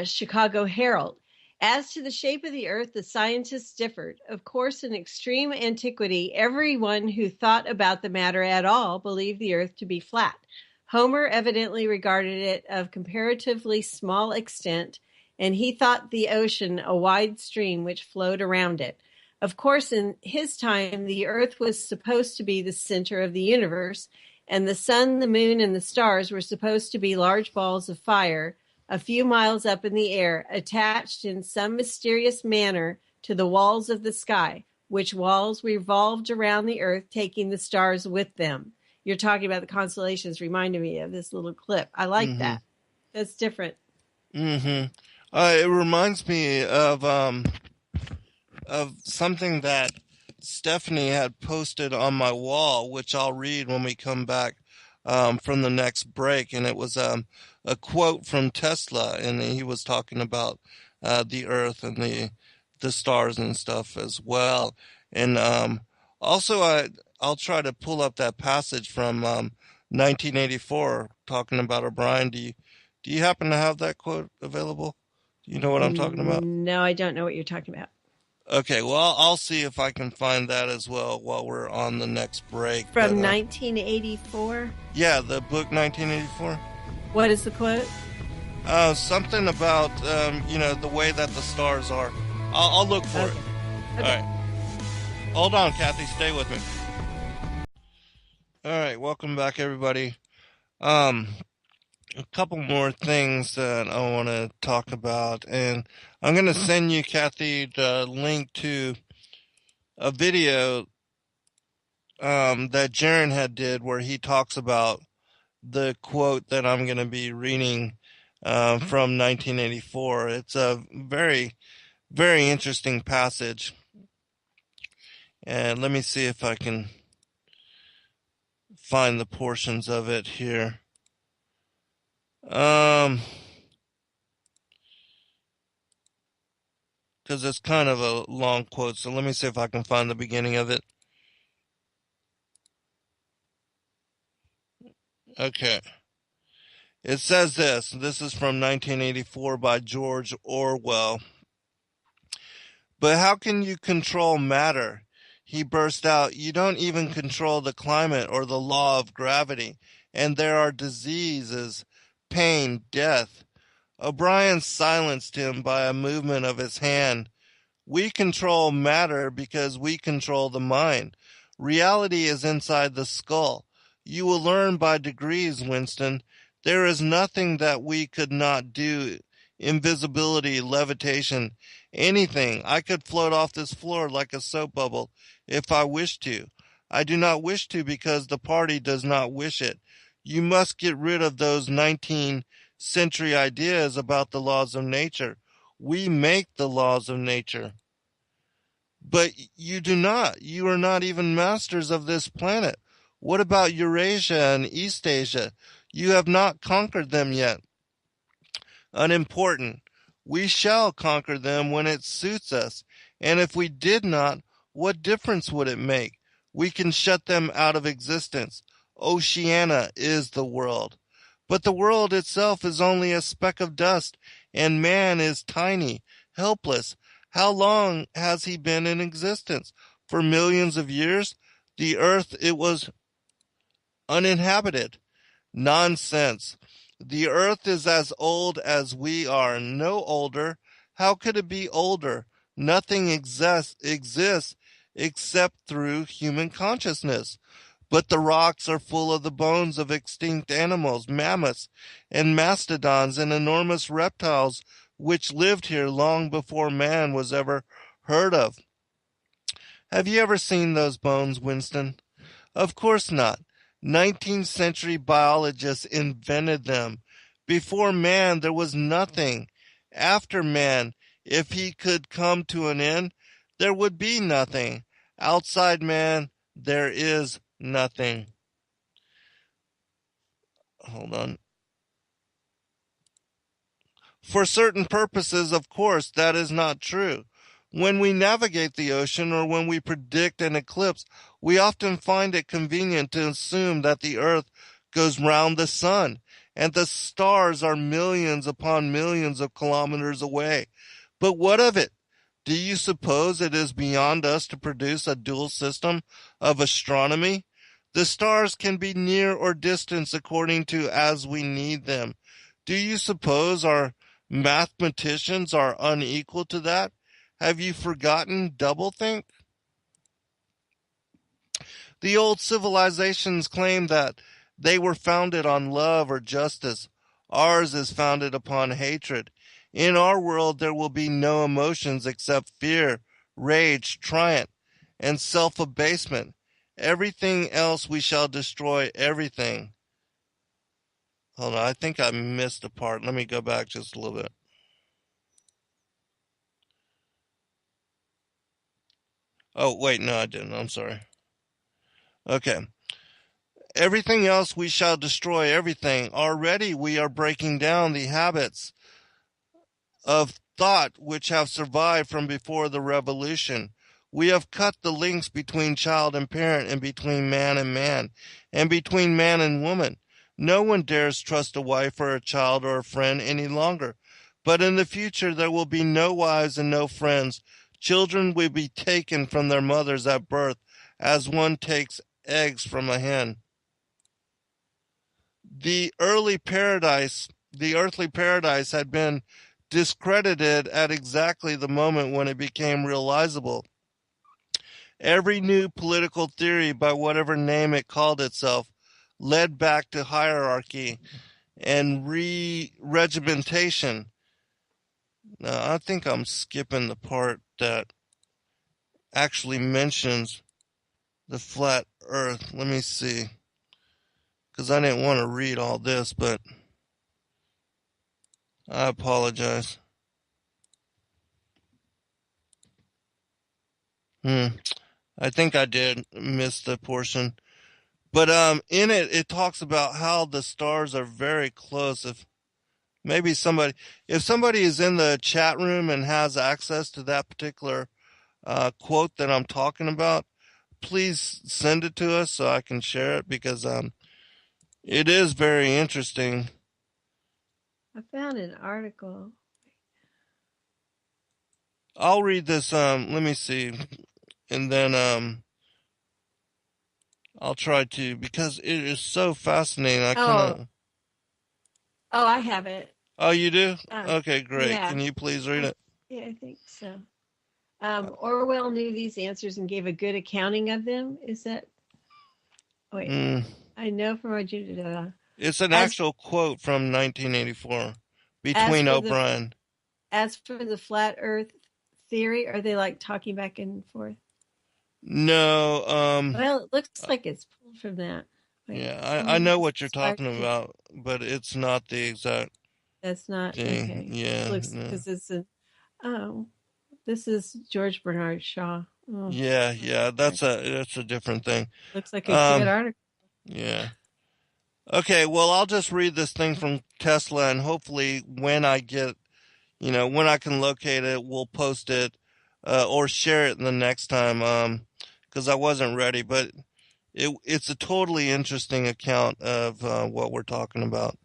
Chicago Herald. As to the shape of the earth, the scientists differed. Of course, in extreme antiquity, everyone who thought about the matter at all believed the earth to be flat. Homer evidently regarded it of comparatively small extent, and he thought the ocean a wide stream which flowed around it. Of course, in his time, the earth was supposed to be the center of the universe, and the sun, the moon, and the stars were supposed to be large balls of fire a few miles up in the air, attached in some mysterious manner to the walls of the sky, which walls revolved around the earth, taking the stars with them. You're talking about the constellations, reminded me of this little clip. I like that. That's different. It reminds me of something that Stephanie had posted on my wall, which I'll read when we come back from the next break. And it was a quote from Tesla, and he was talking about the Earth and the stars and stuff as well. And also, I'll try to pull up that passage from 1984 talking about O'Brien. Do you happen to have that quote available? Do you know what I'm talking about? No, I don't know what you're talking about. Okay, well, I'll see if I can find that as well while we're on the next break. From 1984? Yeah, the book 1984. What is the quote? Something about, the way that the stars are. I'll look for it. Okay. All right. Hold on, Kathy. Stay with me. All right. Welcome back, everybody. A couple more things that I want to talk about. And I'm going to send you, Kathy, the link to a video that Jaron had did where he talks about the quote that I'm going to be reading from 1984. It's a very, very interesting passage. And let me see if I can find the portions of it here. Because it's kind of a long quote, so let me see if I can find the beginning of it. Okay. It says this. This is from 1984 by George Orwell. But how can you control matter? He burst out. You don't even control the climate or the law of gravity. And there are diseases, pain, death. O'Brien silenced him by a movement of his hand. We control matter because we control the mind. Reality is inside the skull. You will learn by degrees, Winston. There is nothing that we could not do. Invisibility, levitation, anything. I could float off this floor like a soap bubble if I wished to. I do not wish to because the party does not wish it. You must get rid of those 19th century ideas about the laws of nature. We make the laws of nature. But you do not. You are not even masters of this planet. What about Eurasia and East Asia? You have not conquered them yet. Unimportant. We shall conquer them when it suits us. And if we did not, what difference would it make? We can shut them out of existence. Oceania is the world. But the world itself is only a speck of dust, and man is tiny, helpless. How long has he been in existence? For millions of years? The earth, it was uninhabited. Nonsense. The earth is as old as we are, no older. How could it be older? Nothing exists except through human consciousness. But the rocks are full of the bones of extinct animals, mammoths and mastodons and enormous reptiles which lived here long before man was ever heard of. Have you ever seen those bones, Winston? Of course not. 19th century biologists invented them. Before man, there was nothing. After man, if he could come to an end, there would be nothing. Outside man, there is nothing. hold on. For certain purposes, of course, that is not true. When we navigate the ocean or when we predict an eclipse, we often find it convenient to assume that the earth goes round the sun and the stars are millions upon millions of kilometers away. But what of it? Do you suppose it is beyond us to produce a dual system of astronomy? The stars can be near or distant according to as we need them. Do you suppose our mathematicians are unequal to that? Have you forgotten doublethink? The old civilizations claimed that they were founded on love or justice. Ours is founded upon hatred. In our world, there will be no emotions except fear, rage, triumph, and self-abasement. Everything else we shall destroy, everything. Hold on, I think I missed a part. Let me go back just a little bit. Oh, wait, no, I didn't. I'm sorry. Okay. Everything else we shall destroy, everything. Already we are breaking down the habits of thought which have survived from before the revolution. We have cut the links between child and parent, and between man, and between man and woman. No one dares trust a wife or a child or a friend any longer. But in the future there will be no wives and no friends. Children will be taken from their mothers at birth, as one takes eggs from a hen. The earthly paradise had been discredited at exactly the moment when it became realizable. Every new political theory, by whatever name it called itself, led back to hierarchy and regimentation. Now, I think I'm skipping the part that actually mentions the flat earth. Let me see. Because I didn't want to read all this, but I apologize. I think I did miss the portion. But in it talks about how the stars are very close. If somebody is in the chat room and has access to that particular quote that I'm talking about, please send it to us so I can share it, because it is very interesting. I found an article. I'll read this. Let me see, and then I'll try to, because it is so fascinating. I have it. Oh, you do? Okay, great. Yeah. Can you please read it? Yeah, I think so. Orwell knew these answers and gave a good accounting of them. Is that? Wait, I know from our. It's an actual quote from 1984 between O'Brien. As for the flat Earth theory, are they like talking back and forth? No. Well, it looks like it's pulled from that. Wait, yeah, I know what you're talking about, but it's not the exact. That's not thing. Okay. Yeah, because it's this is George Bernard Shaw. Oh. Yeah, that's a different thing. Looks like a good article. Yeah. Okay, well, I'll just read this thing from Tesla, and hopefully when I can locate it, we'll post it or share it the next time, because I wasn't ready, but it's a totally interesting account of what we're talking about,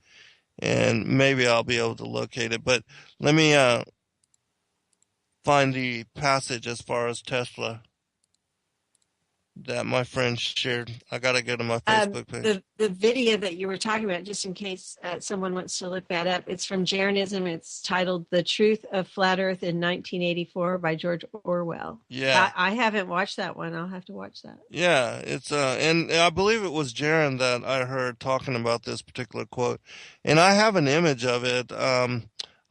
and maybe I'll be able to locate it. But let me find the passage as far as Tesla that my friend shared. I gotta go to my Facebook page. The video that you were talking about, just in case someone wants to look that up, it's from Jeranism. It's titled "The Truth of Flat Earth in 1984" by George Orwell. Yeah, I haven't watched that one. I'll have to watch that. Yeah, it's and I believe it was Jaron that I heard talking about this particular quote, and I have an image of it.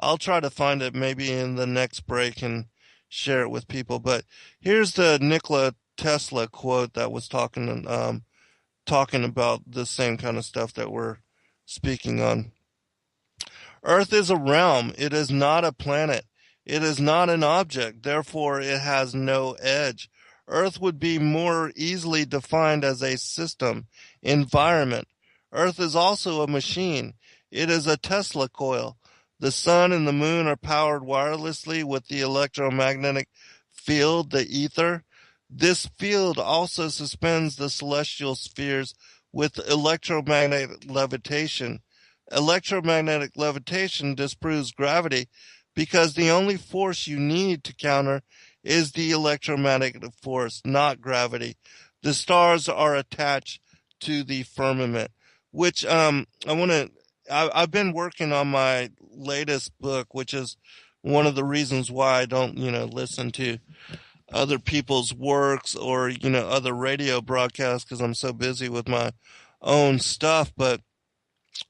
I'll try to find it maybe in the next break and share it with people. But here's the Nikola Tesla quote that was talking about the same kind of stuff that we're speaking on. Earth is a realm. It is not a planet. It is not an object. Therefore, it has no edge. Earth would be more easily defined as a system, environment. Earth is also a machine. It is a Tesla coil. The sun and the moon are powered wirelessly with the electromagnetic field, the ether. This field also suspends the celestial spheres with electromagnetic levitation. Electromagnetic levitation disproves gravity because the only force you need to counter is the electromagnetic force, not gravity. The stars are attached to the firmament, which I've been working on my latest book, which is one of the reasons why I don't, listen to other people's works or, other radio broadcasts because I'm so busy with my own stuff. But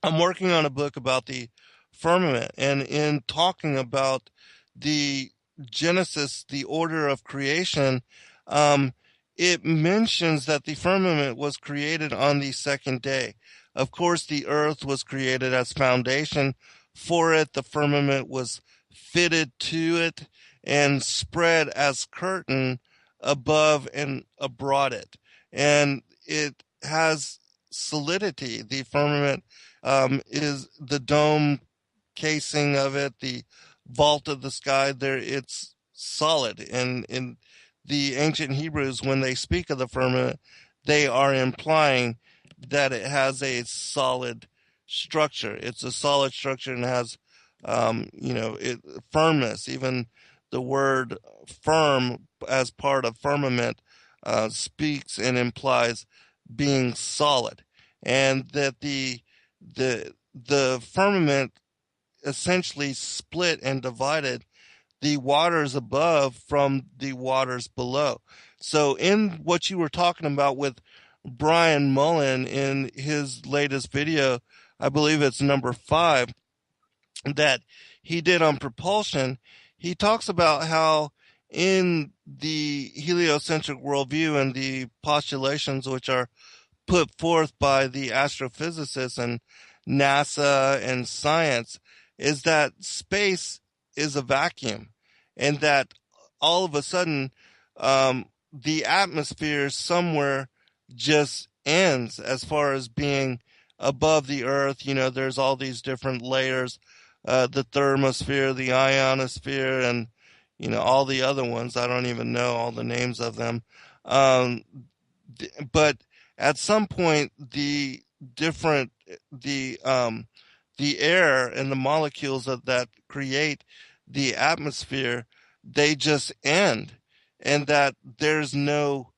I'm working on a book about the firmament, and in talking about the Genesis, the order of creation, um, it mentions that the firmament was created on the second day. Of course, the earth was created as foundation for it. The firmament was fitted to it and spread as curtain above and abroad it. And it has solidity. The firmament is the dome casing of it, the vault of the sky. There, it's solid. And in the ancient Hebrews, when they speak of the firmament, they are implying that it has a solid structure. It's a solid structure and has, firmness. Even the word firm as part of firmament speaks and implies being solid, and that the firmament essentially split and divided the waters above from the waters below. So in what you were talking about with Brian Mullen in his latest video, I believe it's number 5, that he did on propulsion, he talks about how in the heliocentric worldview and the postulations which are put forth by the astrophysicists and NASA and science is that space is a vacuum, and that all of a sudden the atmosphere somewhere just ends as far as being above the earth. There's all these different layers, the thermosphere, the ionosphere, and all the other ones. I don't even know all the names of them. But at some point, the air and the molecules that create the atmosphere, they just end, and that there's no,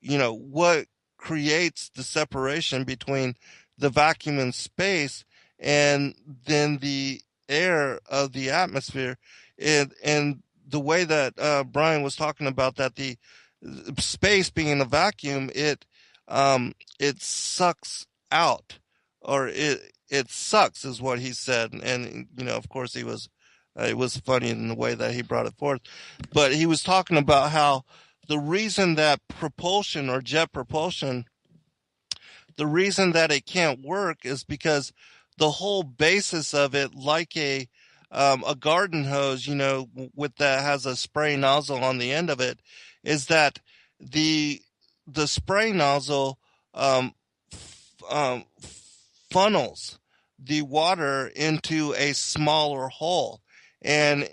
what creates the separation between the vacuum in space and then the air of the atmosphere, and the way that Brian was talking about that the space being a vacuum, it sucks out, or it sucks is what he said. And of course he was it was funny in the way that he brought it forth, but he was talking about how the reason that propulsion or jet propulsion, the reason that it can't work is because the whole basis of it, like a garden hose, with that has a spray nozzle on the end of it, is that the spray nozzle funnels the water into a smaller hole, and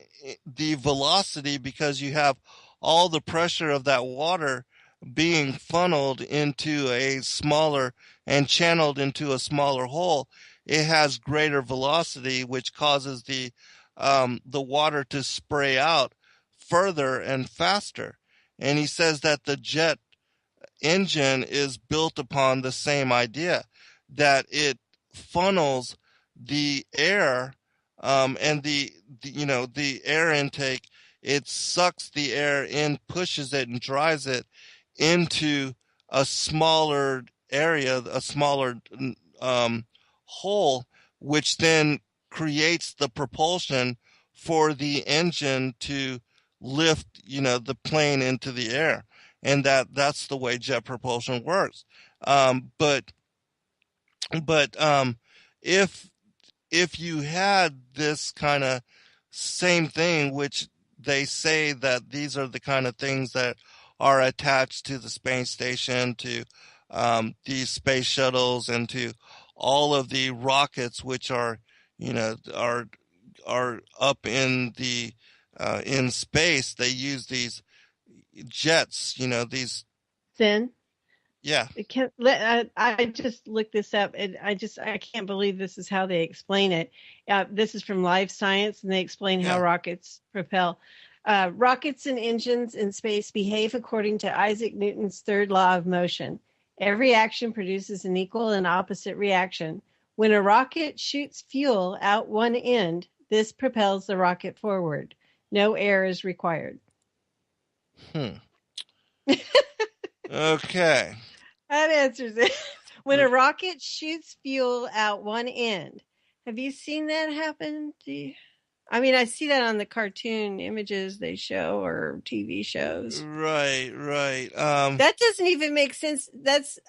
the velocity, because you have all the pressure of that water being funneled into a smaller and channeled into a smaller hole, it has greater velocity, which causes the water to spray out further and faster. And he says that the jet engine is built upon the same idea, that it funnels the air, and the air intake, it sucks the air in, pushes it and drives it into a smaller area, a smaller hole, which then creates the propulsion for the engine to lift, the plane into the air. And that's the way jet propulsion works. But if you had this kind of same thing, which they say that these are the kind of things that are attached to the space station, to these space shuttles, and to all of the rockets, which are, are up in space. They use these jets, these. Then Yeah. I just looked this up, and I can't believe this is how they explain it. This is from Live Science, and they explain how Yeah. rockets propel. Rockets and engines in space behave according to Isaac Newton's third law of motion. Every action produces an equal and opposite reaction. When a rocket shoots fuel out one end, this propels the rocket forward. No air is required. Okay. That answers it. When a rocket shoots fuel out one end. Have you seen that happen? I mean, I see that on the cartoon images they show or TV shows. Right. That doesn't even make sense.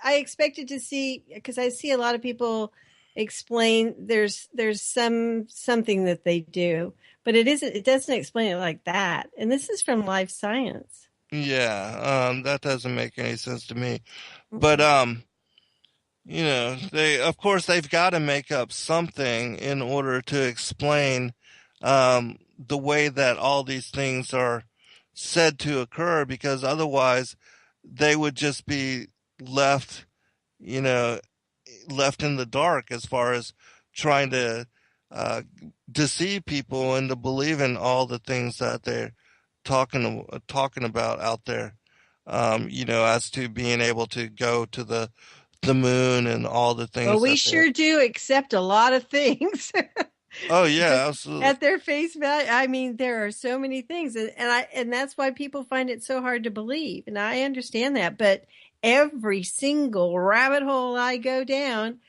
I expected to see, because I see a lot of people explain there's something that they do, but it doesn't explain it like that. And this is from Live Science. Yeah. That doesn't make any sense to me. But of course they've got to make up something in order to explain the way that all these things are said to occur, because otherwise they would just be left in the dark as far as trying to deceive people into believing all the things that they're talking about out there. As to being able to go to the moon and all the things. Well, we sure do accept a lot of things. Oh yeah, absolutely. At their face value. I mean, there are so many things, and that's why people find it so hard to believe. And I understand that, but every single rabbit hole I go down,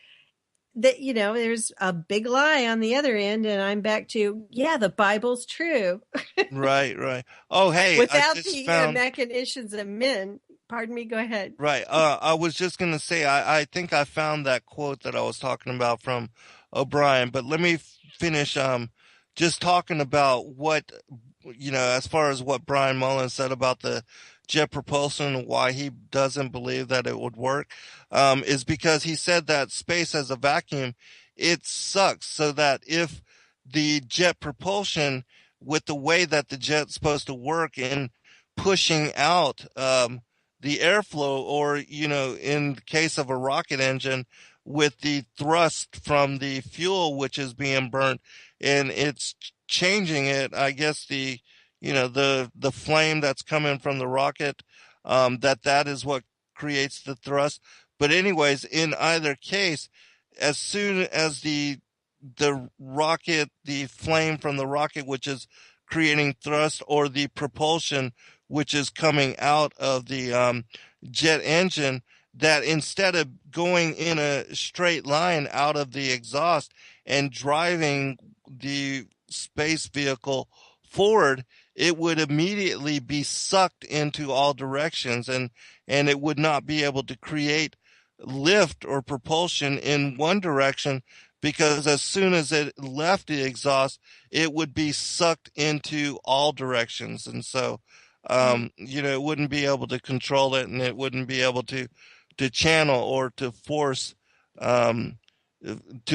that there's a big lie on the other end, and I'm back to the Bible's true. Right. Oh, hey, without the machinations of men. Pardon me. Go ahead. Right. I was just gonna say I think I found that quote that I was talking about from O'Brien, but let me finish just talking about what as far as what Brian Mullen said about the jet propulsion and why he doesn't believe that it would work, is because he said that space as a vacuum, it sucks. So that if the jet propulsion, with the way that the jet's supposed to work in pushing out the airflow, or in the case of a rocket engine, with the thrust from the fuel which is being burnt, and it's changing it, I guess the flame that's coming from the rocket, that is what creates the thrust. But anyways, in either case, as soon as the rocket, the flame from the rocket which is creating thrust, or the propulsion which is coming out of the jet engine, that instead of going in a straight line out of the exhaust and driving the space vehicle forward, it would immediately be sucked into all directions, and it would not be able to create lift or propulsion in one direction, because as soon as it left the exhaust, it would be sucked into all directions. And so it wouldn't be able to control it, and it wouldn't be able to channel or to force, to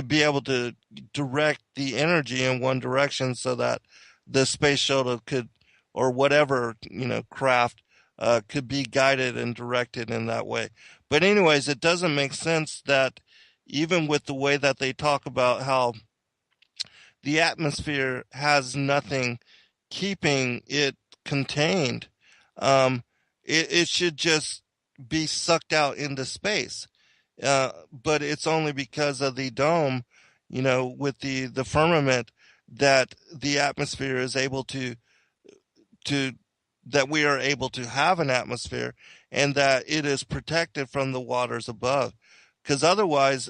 be able to direct the energy in one direction, so that the space shuttle could, or whatever, craft, could be guided and directed in that way. But anyways, it doesn't make sense that even with the way that they talk about how the atmosphere has nothing keeping it contained, it should just be sucked out into space. But it's only because of the dome, with the firmament, that the atmosphere is able to that we are able to have an atmosphere, and that it is protected from the waters above. Because otherwise,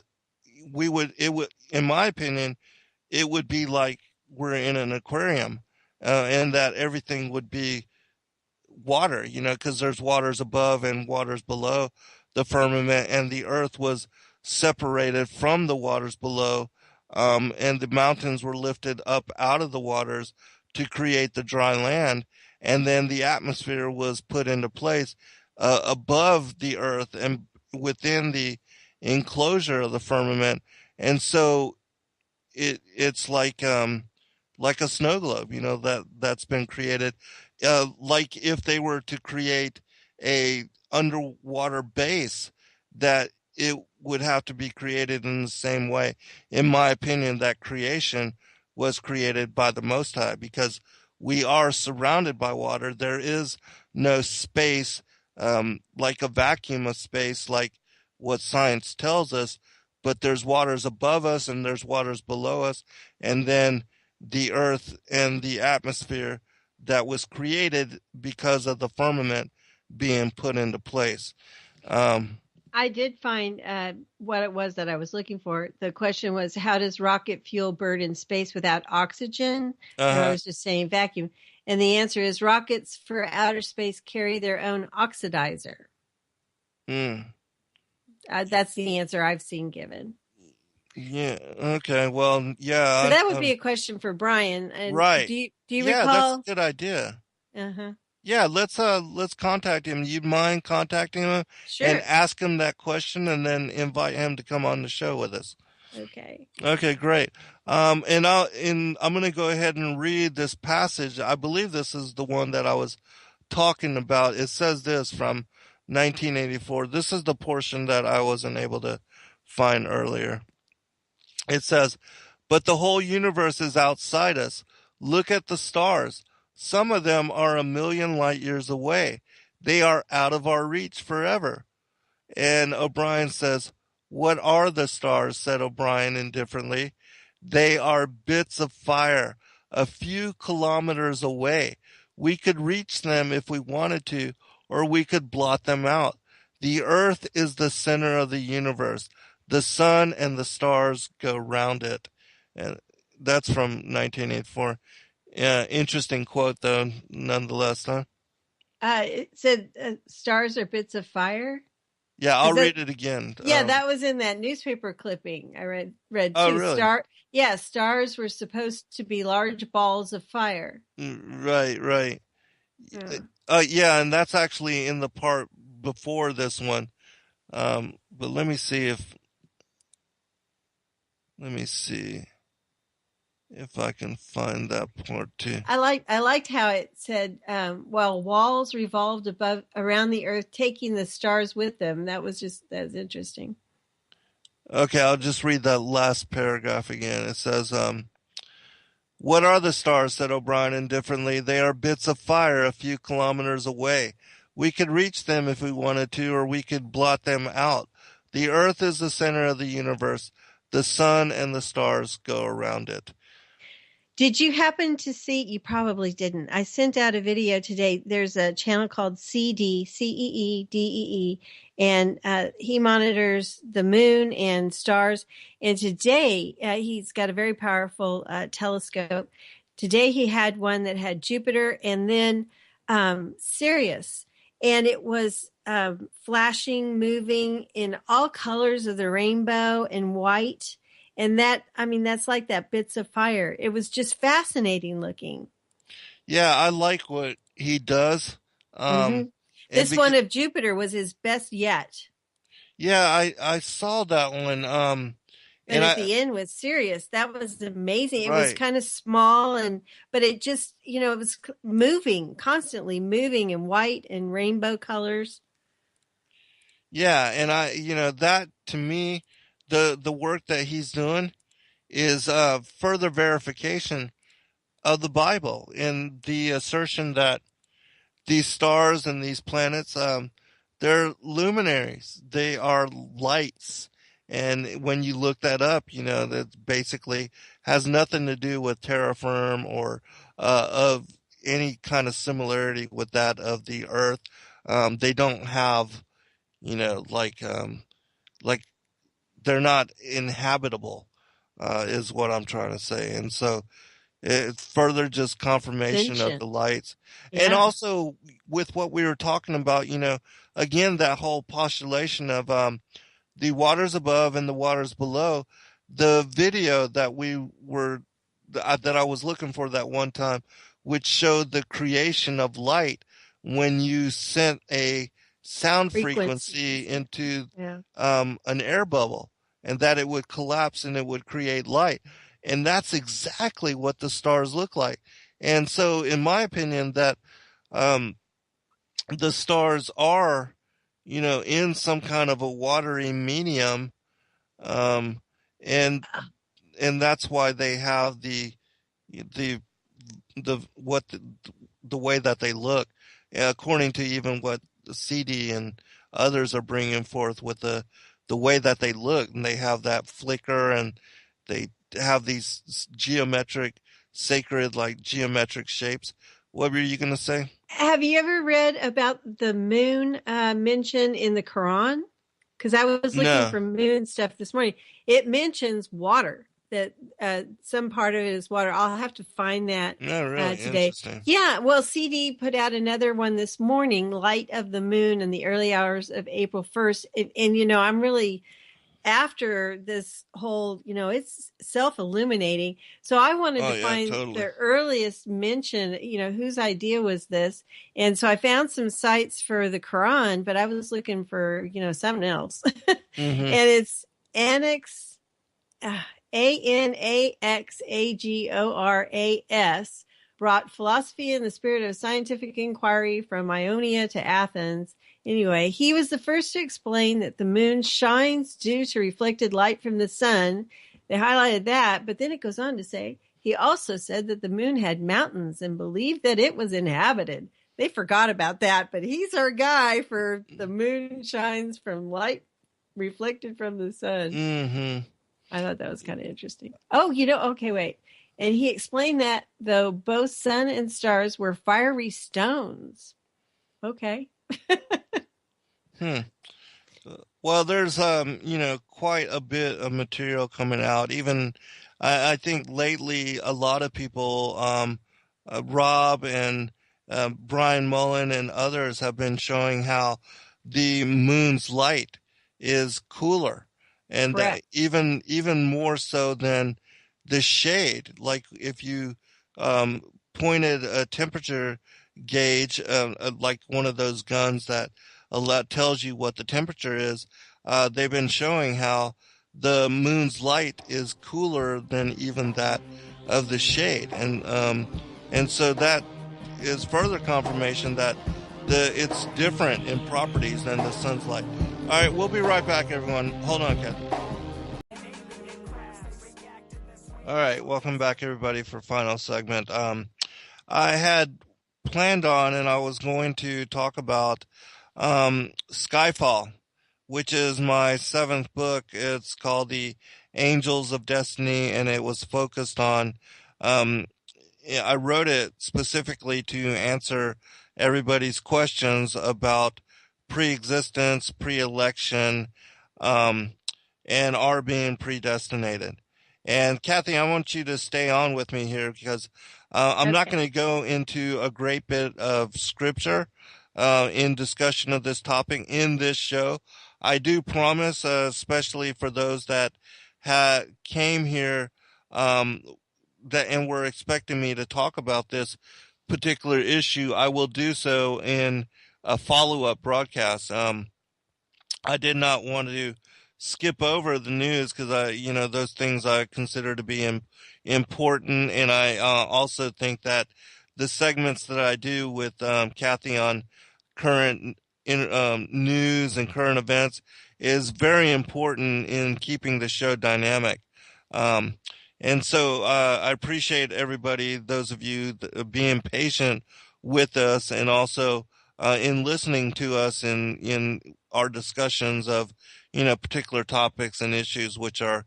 in my opinion, it would be like we're in an aquarium, and that everything would be water, because there's waters above and waters below the firmament, and the earth was separated from the waters below, and the mountains were lifted up out of the waters to create the dry land, and then the atmosphere was put into place above the earth and within the enclosure of the firmament. And so it's like a snow globe, that's been created. Like if they were to create a underwater base, that it would have to be created in the same way. In my opinion, that creation was created by the Most High, because we are surrounded by water. There is no space, like a vacuum of space, like what science tells us, but there's waters above us and there's waters below us, and then the earth and the atmosphere that was created because of the firmament being put into place. I did find what it was that I was looking for. The question was, how does rocket fuel burn in space without oxygen? And I was just saying vacuum. And the answer is rockets for outer space carry their own oxidizer. That's the answer I've seen given. Yeah. Okay. Well, yeah. So that would be a question for Brian. And right. Do you recall? That's a good idea. Uh-huh. Yeah. Let's contact him. You'd mind contacting him? Sure. And ask him that question, and then invite him to come on the show with us. Okay. Okay. Great. And I'm going to go ahead and read this passage. I believe this is the one that I was talking about. It says this from 1984. This is the portion that I wasn't able to find earlier. It says, "But the whole universe is outside us. Look at the stars. Some of them are 1,000,000 light years away. They are out of our reach forever." And O'Brien says, "What are the stars?" said O'Brien indifferently. "They are bits of fire, a few kilometers away. We could reach them if we wanted to, or we could blot them out. The earth is the center of the universe. The sun and the stars go round it." And that's from 1984. Interesting quote, though, nonetheless, huh? It said stars are bits of fire. Yeah, I'll read it again. Yeah, that was in that newspaper clipping I read too. Oh, really? Stars were supposed to be large balls of fire. Right. Yeah, and that's actually in the part before this one. But let me see if I can find that part too. I liked how it said, while walls revolved around the earth, taking the stars with them. That was interesting. Okay, I'll just read that last paragraph again. It says, "What are the stars?" said O'Brien indifferently. "They are bits of fire a few kilometers away. We could reach them if we wanted to, or we could blot them out. The earth is the center of the universe. The sun and the stars go around it." Did you happen to see? You probably didn't. I sent out a video today. There's a channel called CEEDEE, and he monitors the moon and stars. And today, he's got a very powerful telescope. Today, he had one that had Jupiter and then Sirius. And it was flashing, moving in all colors of the rainbow and white. And that's like that bits of fire. It was just fascinating looking. Yeah, I like what he does. This one of Jupiter was his best yet. Yeah, I saw that one. And at the end with Sirius, that was amazing. It Right. was kind of small, but it just, it was constantly moving in white and rainbow colors. Yeah, and that to me, the work that he's doing is further verification of the Bible and the assertion that these stars and these planets, they're luminaries. They are lights. And when you look that up, that basically has nothing to do with terra firma or of any kind of similarity with that of the earth. They don't have, like they're not inhabitable, is what I'm trying to say. And so it's further just confirmation of the lights. Yeah. And also with what we were talking about, again, that whole postulation of the waters above and the waters below. The video that that I was looking for that one time, which showed the creation of light when you sent a sound frequency frequencies. into Yeah. an air bubble, and that it would collapse and it would create light. And that's exactly what the stars look like. And so, in my opinion, that um, the stars are, in some kind of a watery medium, um, and and that's why they have the the way that they look, according to even what the CD and others are bringing forth with the way that they look, and they have that flicker, and they have these sacred, like geometric shapes. What were you going to say? Have you ever read about the moon mentioned in the Quran? Because I was looking No. for moon stuff this morning. It mentions water, that some part of it is water. I'll have to find that No, really today. interesting. Yeah, well, CD put out another one this morning, Light of the Moon in the early hours of April 1st. And I'm really after this whole, it's self-illuminating. So I wanted Oh to yeah, find totally. the earliest mention, whose idea was this. And so I found some sites for the Quran, but I was looking for, something else. Mm-hmm. And it's Annex, Anaxagoras, brought philosophy and the spirit of scientific inquiry from Ionia to Athens. Anyway, he was the first to explain that the moon shines due to reflected light from the sun. They highlighted that, but then it goes on to say, he also said that the moon had mountains and believed that it was inhabited. They forgot about that, but he's our guy for the moon shines from light reflected from the sun. Mm-hmm. I thought that was kind of interesting. Oh, okay, wait. And he explained that, though, both sun and stars were fiery stones. Okay. Well, there's quite a bit of material coming out. Even I think lately a lot of people, Rob and Brian Mullen and others have been showing how the moon's light is cooler, and even more so than the shade. Like if you pointed a temperature gauge, like one of those guns that tells you what the temperature is, they've been showing how the moon's light is cooler than even that of the shade, and so that is further confirmation that it's different in properties than the sun's light. All right, we'll be right back, everyone. Hold on, Kathy. All right, welcome back, everybody, for final segment. I had planned on, and I was going to talk about Skyfall, which is my 7th book. It's called The Angels of Destiny, and it was focused on, I wrote it specifically to answer everybody's questions about pre-existence, pre-election, and our being predestinated. And Kathy, I want you to stay on with me here because I'm not going to go into a great bit of scripture in discussion of this topic in this show. I do promise, especially for those that came here and were expecting me to talk about this particular issue, I will do so in a follow-up broadcast. I did not want to skip over the news because those things I consider to be important, and I also think that the segments that I do with Kathy on current news and current events is very important in keeping the show dynamic. And so I appreciate everybody, those of you being patient with us, and also in listening to us in our discussions of particular topics and issues which are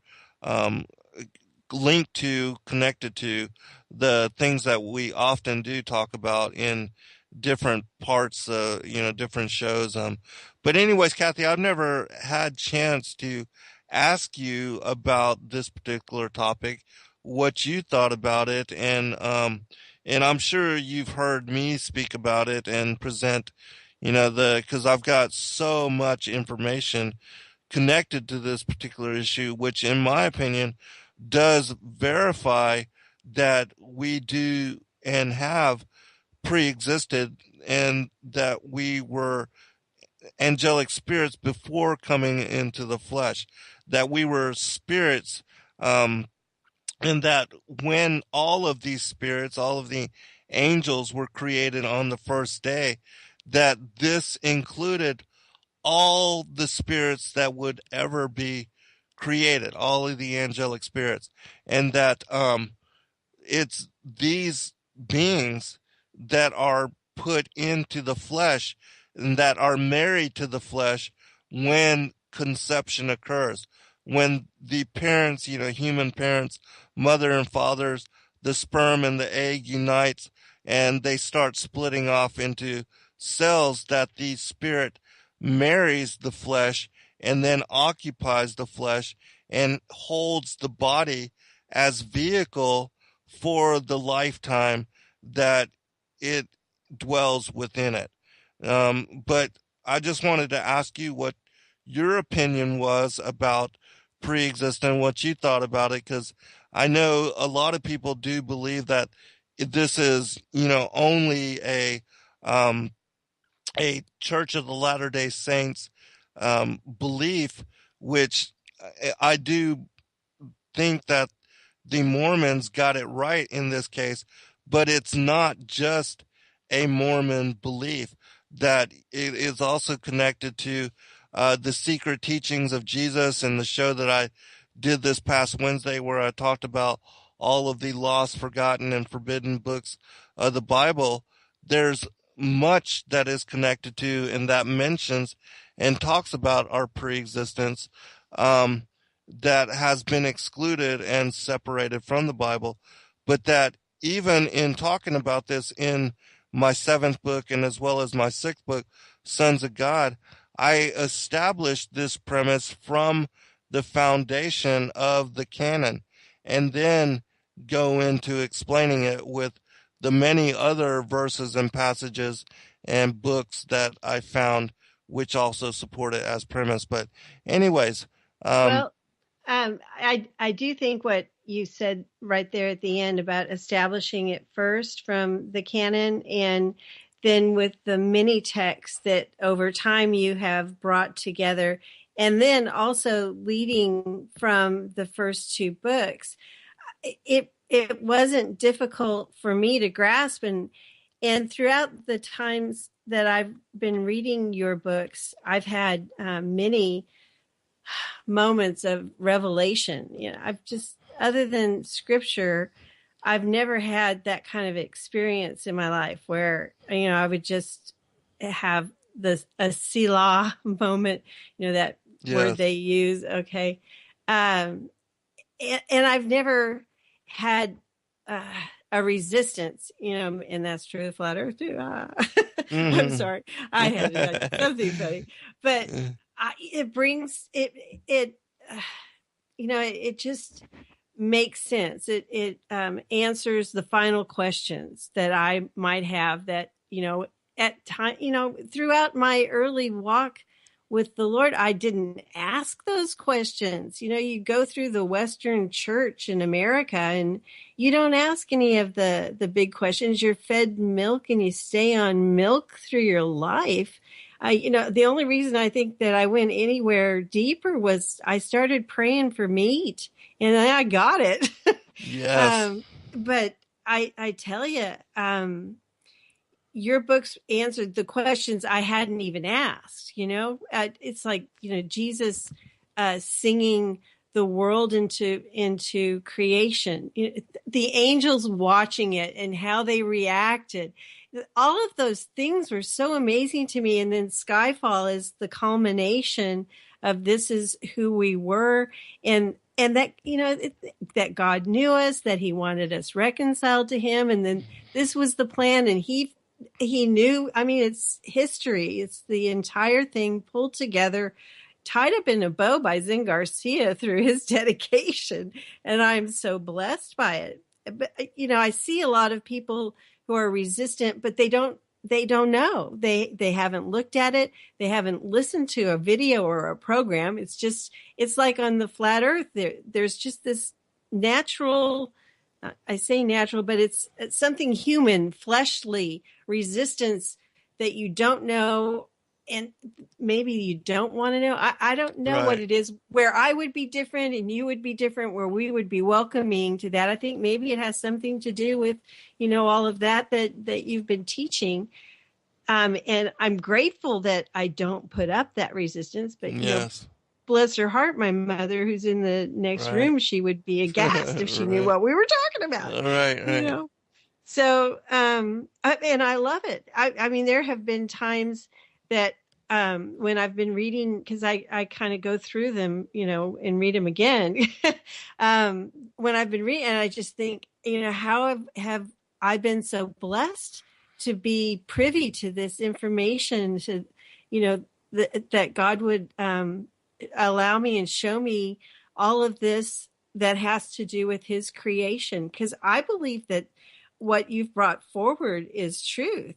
connected to the things that we often do talk about in different parts, different shows. But anyways, Kathy, I've never had chance to ask you about this particular topic, what you thought about it, and I'm sure you've heard me speak about it and present, because I've got so much information connected to this particular issue, which in my opinion does verify that we do and have pre-existed, and that we were angelic spirits before coming into the flesh, that we were spirits, and that when all of these spirits, all of the angels were created on the first day, that this included all the spirits that would ever be created, all of the angelic spirits, and that it's these beings that are put into the flesh and that are married to the flesh when conception occurs. When the parents, human parents, mother and fathers, the sperm and the egg unites and they start splitting off into cells, that the spirit marries the flesh and then occupies the flesh and holds the body as vehicle for the lifetime that it dwells within it. But I just wanted to ask you what your opinion was about pre-existent, what you thought about it, because I know a lot of people do believe that this is, only a Church of the Latter-day Saints belief, which I do think that the Mormons got it right in this case, but it's not just a Mormon belief, that it is also connected to the secret teachings of Jesus, and the show that I did this past Wednesday where I talked about all of the lost, forgotten, and forbidden books of the Bible. There's much that is connected to and that mentions and talks about our pre-existence, that has been excluded and separated from the Bible. But that even in talking about this in my 7th book and as well as my 6th book, Sons of God, I established this premise from the foundation of the canon and then go into explaining it with the many other verses and passages and books that I found, which also support it as premise. But anyways, I do think what you said right there at the end about establishing it first from the canon, and then with the many texts that over time you have brought together, and then also leading from the first 2 books, it wasn't difficult for me to grasp, and throughout the times that I've been reading your books, I've had many moments of revelation. I've just, other than scripture, I've never had that kind of experience in my life where, I would just have a Selah moment, that word they use. Okay. And I've never had a resistance, and that's true of flat earth too. Mm-hmm. I'm sorry. I had something funny, but it brings it just makes sense. It answers the final questions that I might have, that, at time, throughout my early walk with the Lord, I didn't ask those questions. You go through the Western church in America and you don't ask any of the big questions. You're fed milk and you stay on milk through your life. The only reason I think that I went anywhere deeper was I started praying for meat, and I got it. Yes. But I tell you, your books answered the questions I hadn't even asked. It's like, Jesus singing the world into creation, the angels watching it and how they reacted. All of those things were so amazing to me. And then Skyfall is the culmination of this is who we were. And that, that God knew us, that he wanted us reconciled to him. And then this was the plan. And he knew, it's history. It's the entire thing pulled together, tied up in a bow by Zen Garcia through his dedication. And I'm so blessed by it. But, I see a lot of people who are resistant, but they don't know. They haven't looked at it. They haven't listened to a video or a program. It's like on the flat earth, there's just this natural, I say natural, but it's something human, fleshly resistance that you don't know and maybe you don't want to know. I don't know what Right. it is where I would be different and you would be different, where we would be welcoming to that. I think maybe it has something to do with, all of that you've been teaching. And I'm grateful that I don't put up that resistance, but Yes. bless her heart, my mother, who's in the next Right. room, she would be aghast if she knew Right. what we were talking about. Right. You Right. know. So, and I love it. I mean, there have been times that when I've been reading, because I kind of go through them, and read them again. When I've been reading, and I just think, how have I been so blessed to be privy to this information, to, that God would allow me and show me all of this that has to do with his creation. Because I believe that what you've brought forward is truth.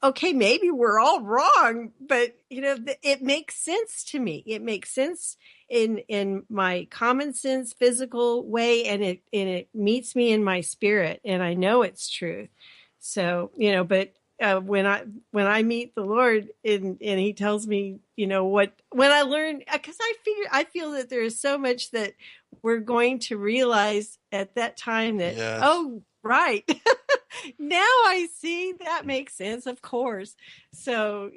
Okay, maybe we're all wrong, but it makes sense to me. It makes sense in my common sense, physical way, and it meets me in my spirit, and I know it's truth. So, but when I meet the Lord and he tells me, when I learn, because I feel that there is so much that we're going to realize at that time that, Yes. oh, right. Now I see, that makes sense, of course. So,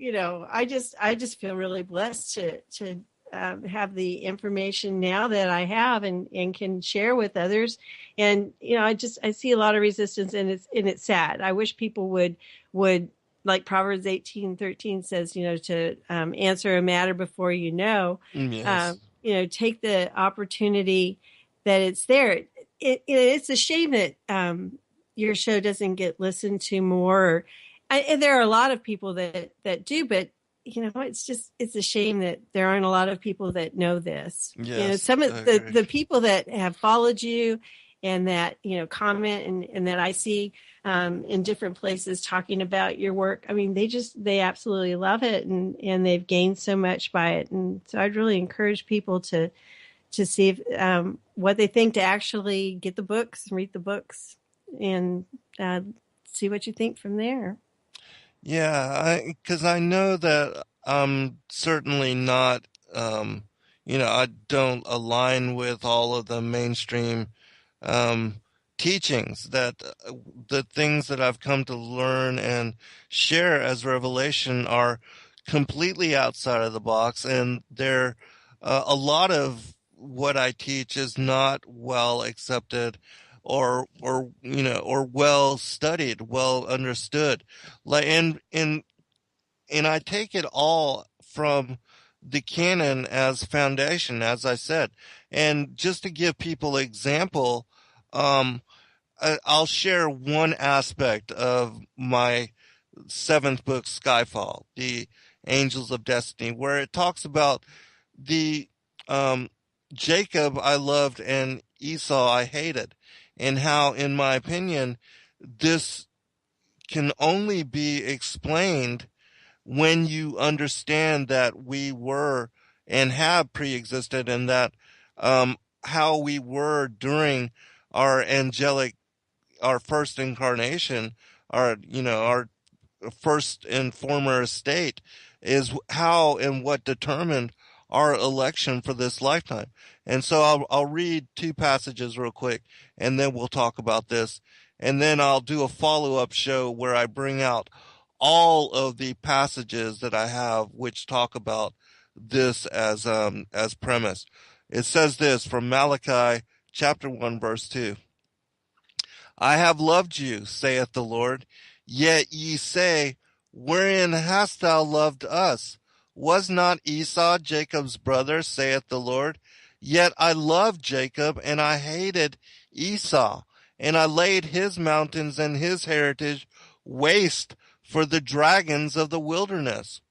I just feel really blessed to have the information now that I have and can share with others. And, I see a lot of resistance, and it's sad. I wish people would like Proverbs 18:13 says, to answer a matter before Yes. take the opportunity that it's there. It's a shame that your show doesn't get listened to more. And there are a lot of people that do, but it's a shame that there aren't a lot of people that know this. Yes. Some I of agree. the people that have followed you and that, comment and that I see in different places talking about your work. I mean, they absolutely love it, and they've gained so much by it. And so I'd really encourage people to see if, what they think, to actually get the books and read the books and see what you think from there. Yeah, because I know that I'm certainly not, I don't align with all of the mainstream um, teachings that the things that I've come to learn and share as revelation are completely outside of the box, and they're a lot of what I teach is not well accepted or well studied, well understood. Like and I take it all from the canon as foundation, as I said. And just to give people example, um, I'll share one aspect of my seventh book, Skyfall, the Angels of Destiny, where it talks about the um, Jacob I loved and Esau I hated, and how, in my opinion, this can only be explained when you understand that we were and have pre-existed, and that how we were during our our first incarnation, our first and former estate, is how and what determined our election for this lifetime. And so I'll read two passages real quick, and then we'll talk about this. And then I'll do a follow-up show where I bring out all of the passages that I have which talk about this as premise. It says this from Malachi chapter 1 verse 2. I have loved you, saith the Lord. Yet ye say, wherein hast thou loved us? Was not Esau Jacob's brother, saith the Lord? Yet I loved Jacob, and I hated Esau, and I laid his mountains and his heritage waste for the dragons of the wilderness.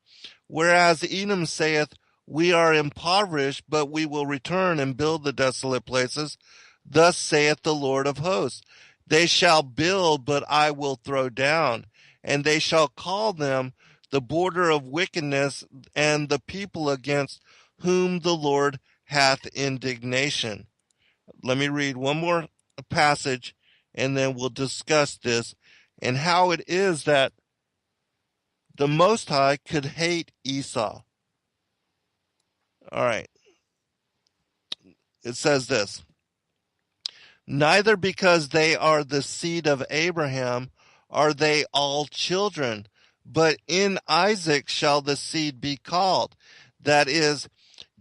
Whereas Edom saith, we are impoverished, but we will return and build the desolate places. Thus saith the Lord of hosts. They shall build, but I will throw down, and they shall call them the border of wickedness, and the people against whom the Lord hath indignation. Let me read one more passage, and then we'll discuss this and how it is that the Most High could hate Esau. All right. It says this. Neither because they are the seed of Abraham are they all children, but in Isaac shall the seed be called. That is,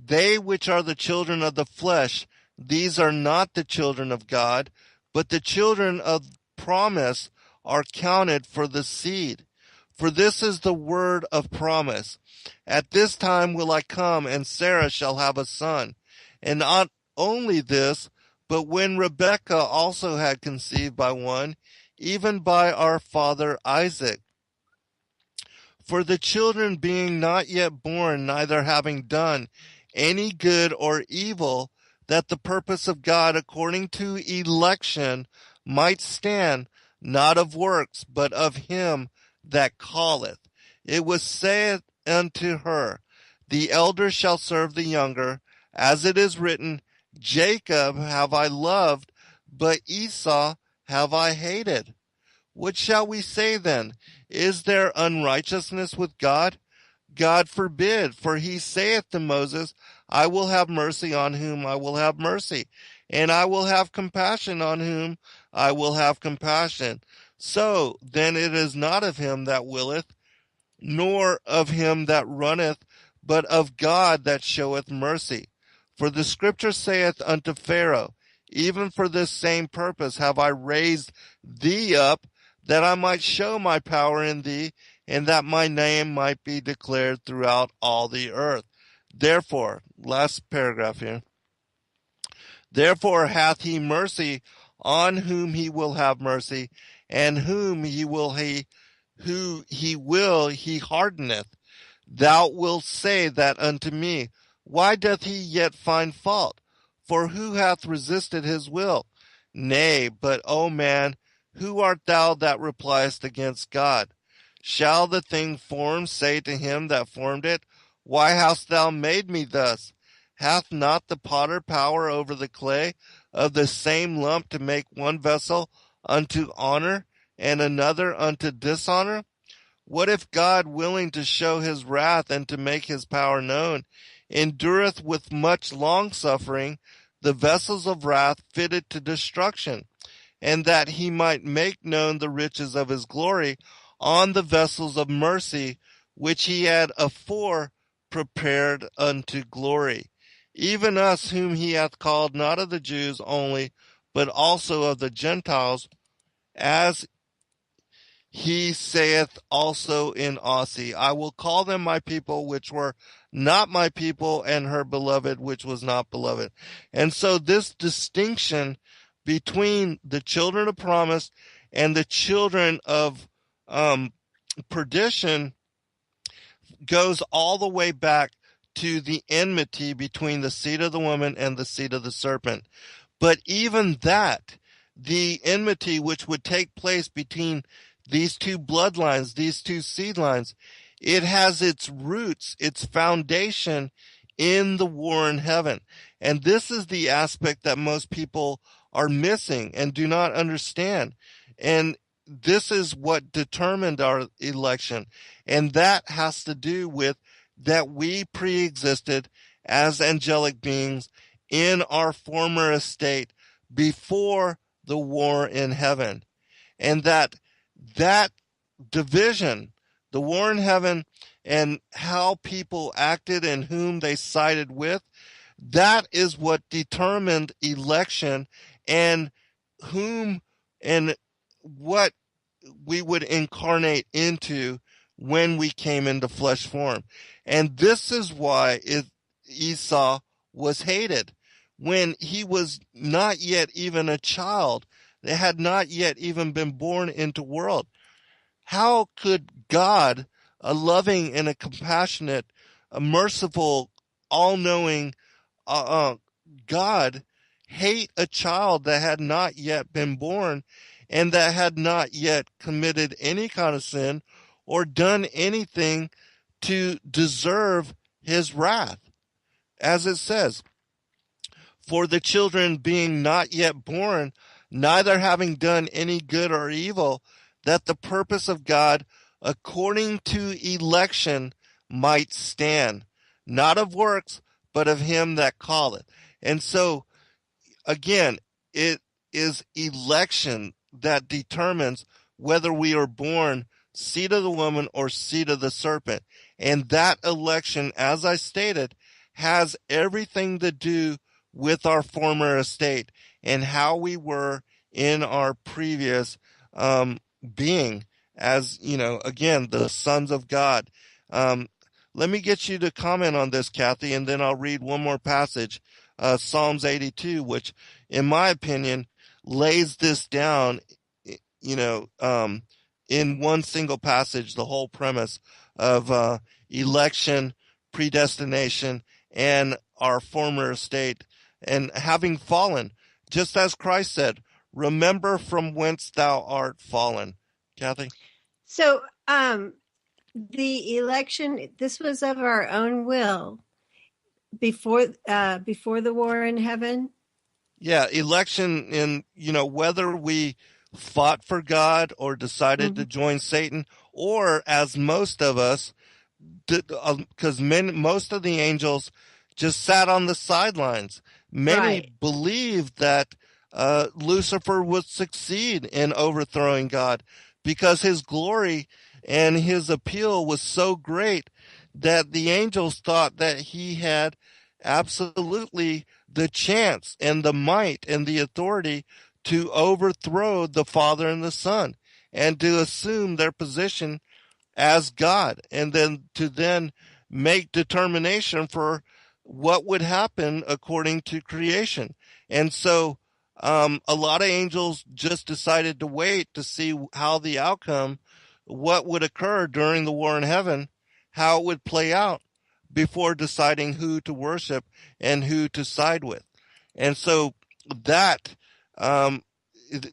they which are the children of the flesh, these are not the children of God, but the children of promise are counted for the seed. For this is the word of promise. At this time will I come, and Sarah shall have a son. And not only this, but when Rebekah also had conceived by one, even by our father Isaac. For the children being not yet born, neither having done any good or evil, that the purpose of God according to election might stand, not of works, but of him that calleth. It was said unto her, the elder shall serve the younger, as it is written, Jacob have I loved, but Esau have I hated. What shall we say then? Is there unrighteousness with God? God forbid, for he saith to Moses, I will have mercy on whom I will have mercy, and I will have compassion on whom I will have compassion. So then it is not of him that willeth, nor of him that runneth, but of God that showeth mercy. For the scripture saith unto Pharaoh, even for this same purpose have I raised thee up, that I might show my power in thee, and that my name might be declared throughout all the earth. Therefore, last paragraph here, therefore hath he mercy on whom he will have mercy, and who he will he hardeneth. Thou wilt say that unto me, why doth he yet find fault? For who hath resisted his will? Nay, but, O man, who art thou that repliest against God? Shall the thing formed say to him that formed it, why hast thou made me thus? Hath not the potter power over the clay of the same lump to make one vessel unto honor and another unto dishonor? What if God, willing to show his wrath and to make his power known, endureth with much longsuffering the vessels of wrath fitted to destruction, and that he might make known the riches of his glory on the vessels of mercy, which he had afore prepared unto glory, even us whom he hath called not of the Jews only, but also of the Gentiles, as he saith also in Osee, I will call them my people, which were not my people, and her beloved, which was not beloved. And so this distinction between the children of promise and the children of perdition goes all the way back to the enmity between the seed of the woman and the seed of the serpent. But even that, the enmity which would take place between these two bloodlines, these two seed lines, it has its roots, its foundation in the war in heaven. And this is the aspect that most people are missing and do not understand. And this is what determined our election. And that has to do with that we pre-existed as angelic beings in our former estate before the war in heaven. And that division, the war in heaven, and how people acted and whom they sided with, that is what determined election and whom and what we would incarnate into when we came into flesh form. And this is why Esau was hated. When he was not yet even a child, they had not yet even been born into world. How could God, a loving and a compassionate, a merciful, all-knowing God, hate a child that had not yet been born and that had not yet committed any kind of sin or done anything to deserve his wrath? As it says, for the children being not yet born, neither having done any good or evil, that the purpose of God according to election might stand, not of works, but of him that calleth. And so, again, it is election that determines whether we are born seed of the woman or seed of the serpent. And that election, as I stated, has everything to do with our former estate and how we were in our previous being as, again, the sons of God. Let me get you to comment on this, Kathy, and then I'll read one more passage, Psalms 82, which, in my opinion, lays this down, in one single passage, the whole premise of election, predestination, and our former estate, and having fallen, just as Christ said, remember from whence thou art fallen. Kathy? So, the election, this was of our own will before the war in heaven. Yeah, election in, whether we fought for God or decided to join Satan, or as most of us did, because most of the angels just sat on the sidelines. Many believed that Lucifer would succeed in overthrowing God because his glory and his appeal was so great that the angels thought that he had absolutely the chance and the might and the authority to overthrow the Father and the Son and to assume their position as God, and then to make determination for what would happen according to creation. And so a lot of angels just decided to wait to see how the outcome, what would occur during the war in heaven, how it would play out before deciding who to worship and who to side with. And so that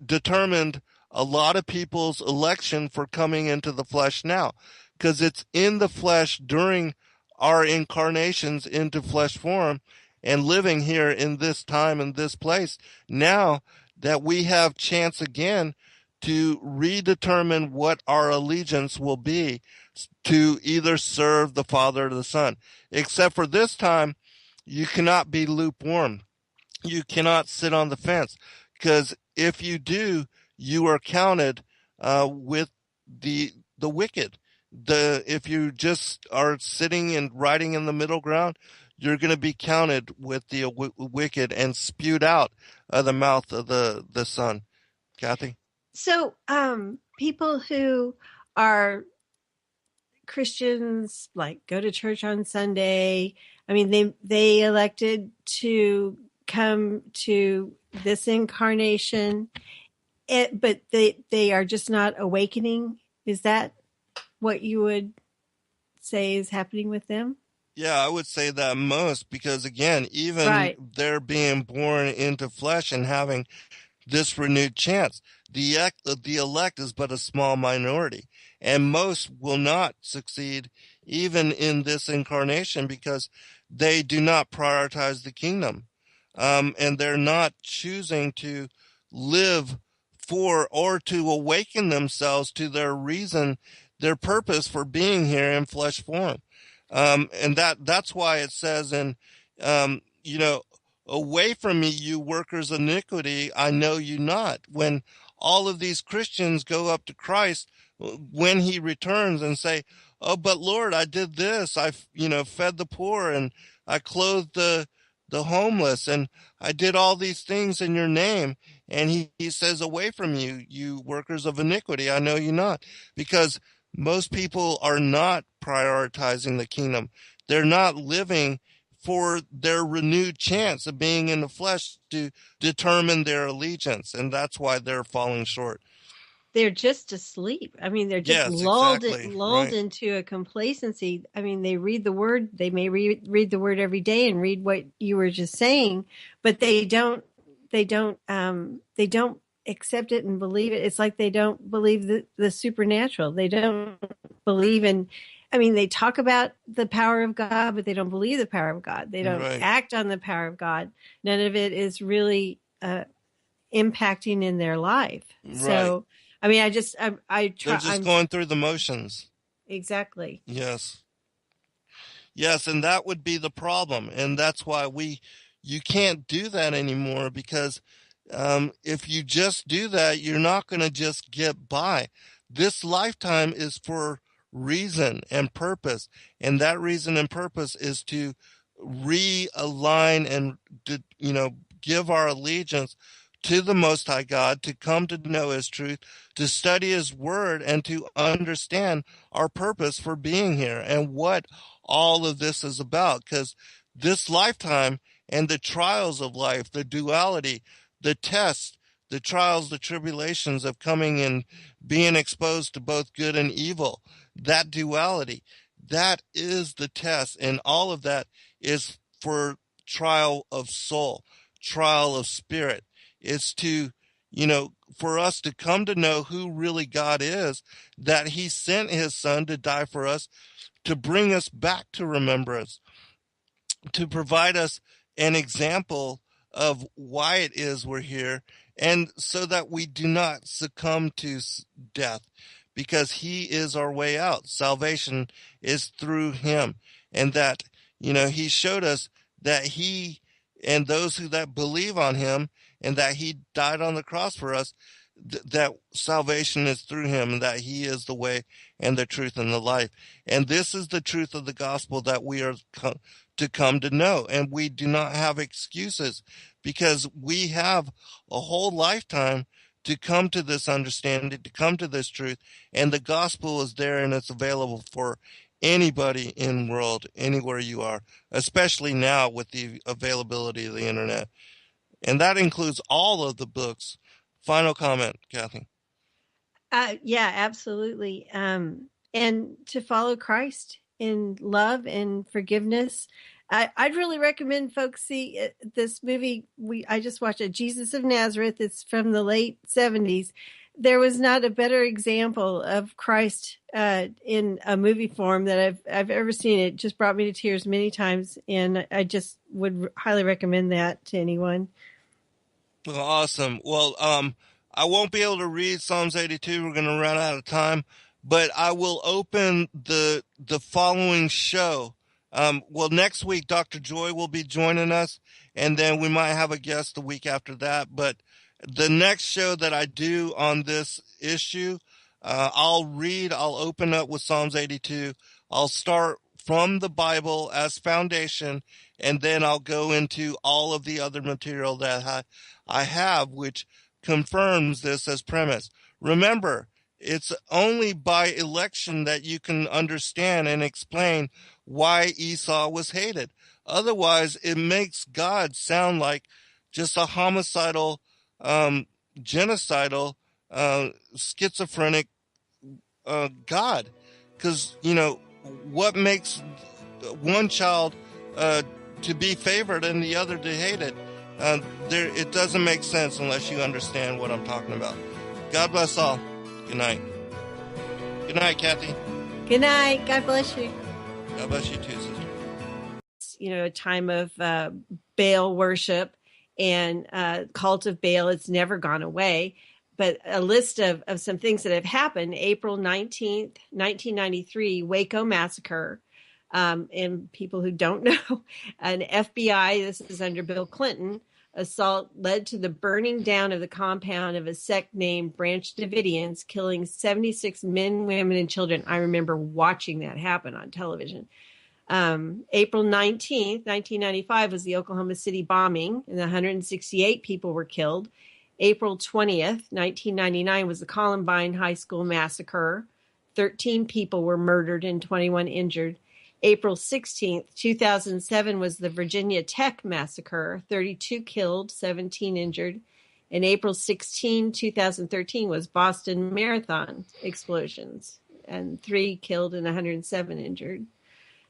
determined a lot of people's election for coming into the flesh now, because it's in the flesh during our incarnations into flesh form and living here in this time and this place now that we have chance again to redetermine what our allegiance will be, to either serve the Father or the Son. Except for this time, you cannot be lukewarm. You cannot sit on the fence, because if you do, you are counted with the wicked. If you just are sitting and riding in the middle ground, you're going to be counted with the wicked and spewed out of the mouth of the Son. Kathy? So, people who are Christians, like go to church on Sunday, I mean, they elected to come to this incarnation, but they are just not awakening. Is that what you would say is happening with them? Yeah, I would say that most, because again, even they're being born into flesh and having this renewed chance, the elect is but a small minority, and most will not succeed even in this incarnation because they do not prioritize the kingdom, and they're not choosing to live for or to awaken themselves to their reason, their purpose for being here in flesh form. And that's why it says away from me, you workers of iniquity, I know you not. When all of these Christians go up to Christ when he returns and say, oh, but Lord, I did this. I, fed the poor, and I clothed the homeless, and I did all these things in your name. And he says, away from you, you workers of iniquity, I know you not. Because most people are not prioritizing the kingdom. They're not living for their renewed chance of being in the flesh to determine their allegiance. And that's why they're falling short. They're just asleep. I mean, they're just lulled into a complacency. I mean, they read the word. They may read the word every day and read what you were just saying, but they don't accept it and believe it. It's like they don't believe the supernatural. They don't believe in, I mean, they talk about the power of God, but they don't believe the power of God. They don't act on the power of God. None of it is really impacting in their life. So, I mean, I try. They're just going through the motions. Exactly. Yes. Yes, and that would be the problem. And that's why you can't do that anymore, because if you just do that, you're not going to just get by. This lifetime is for reason and purpose. And that reason and purpose is to realign and, give our allegiance to the Most High God, to come to know His truth, to study His Word, and to understand our purpose for being here and what all of this is about. Because this lifetime and the trials of life, the duality, the tests, the trials, the tribulations of coming and being exposed to both good and evil, that duality, that is the test. And all of that is for trial of soul, trial of spirit. It's to, for us to come to know who really God is, that He sent His Son to die for us, to bring us back to remembrance, to provide us an example of why it is we're here, and so that we do not succumb to death, because He is our way out. Salvation is through Him, and that, He showed us that He and those that believe on Him, and that He died on the cross for us, that salvation is through Him, and that He is the way and the truth and the life. And this is the truth of the gospel that we are to come to know. And we do not have excuses, because we have a whole lifetime to come to this understanding, to come to this truth. And the gospel is there, and it's available for anybody in the world, anywhere you are, especially now with the availability of the internet. And that includes all of the books. Final comment, Kathy. Yeah, absolutely. And to follow Christ in love and forgiveness. I'd really recommend folks see this movie. I just watched it, Jesus of Nazareth. It's from the late 70s. There was not a better example of Christ in a movie form that I've ever seen. It just brought me to tears many times, and I just would highly recommend that to anyone. Well, awesome. Well, I won't be able to read Psalms 82. We're going to run out of time, but I will open the following show. Next week, Dr. Joy will be joining us, and then we might have a guest the week after that. But the next show that I do on this issue, I'll open up with Psalms 82. I'll start from the Bible as foundation, and then I'll go into all of the other material that I have, which confirms this as premise. Remember, it's only by election that you can understand and explain why Esau was hated. Otherwise, it makes God sound like just a homicidal, genocidal, schizophrenic God. Because, what makes one child to be favored and the other to hate it? It doesn't make sense unless you understand what I'm talking about. God bless all. Good night. Good night, Kathy. Good night. God bless you. God bless you too, sister. A time of Baal worship and cult of Baal. It's never gone away. But a list of some things that have happened. April 19th, 1993, Waco massacre. And people who don't know, an FBI, this is under Bill Clinton, assault led to the burning down of the compound of a sect named Branch Davidians, killing 76 men, women, and children. I remember watching that happen on television. April 19th, 1995 was the Oklahoma City bombing, and 168 people were killed. April 20th, 1999 was the Columbine High School massacre. 13 people were murdered and 21 injured. April 16th, 2007 was the Virginia Tech massacre. 32 killed, 17 injured. And April 16, 2013 was Boston Marathon explosions, and 3 killed and 107 injured.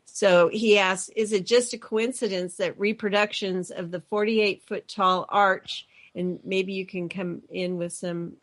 So he asks, is it just a coincidence that reproductions of the 48-foot tall arch, and maybe you can come in with some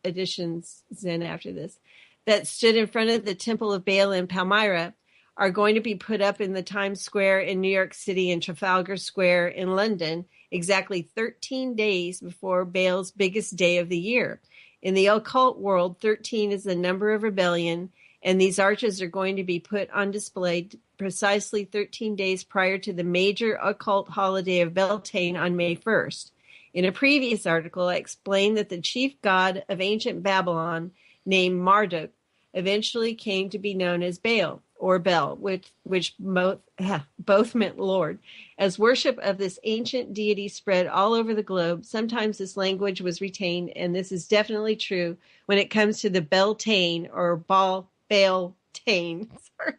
additions, Zen, after this, that stood in front of the Temple of Baal in Palmyra, are going to be put up in the Times Square in New York City and Trafalgar Square in London, exactly 13 days before Baal's biggest day of the year. In the occult world, 13 is the number of rebellion, and these arches are going to be put on display precisely 13 days prior to the major occult holiday of Beltane on May 1st. In a previous article, I explained that the chief god of ancient Babylon, named Marduk, eventually came to be known as Baal, or Bel, which both meant Lord. As worship of this ancient deity spread all over the globe, sometimes this language was retained, and this is definitely true when it comes to the Beltane or Baltane. Sorry.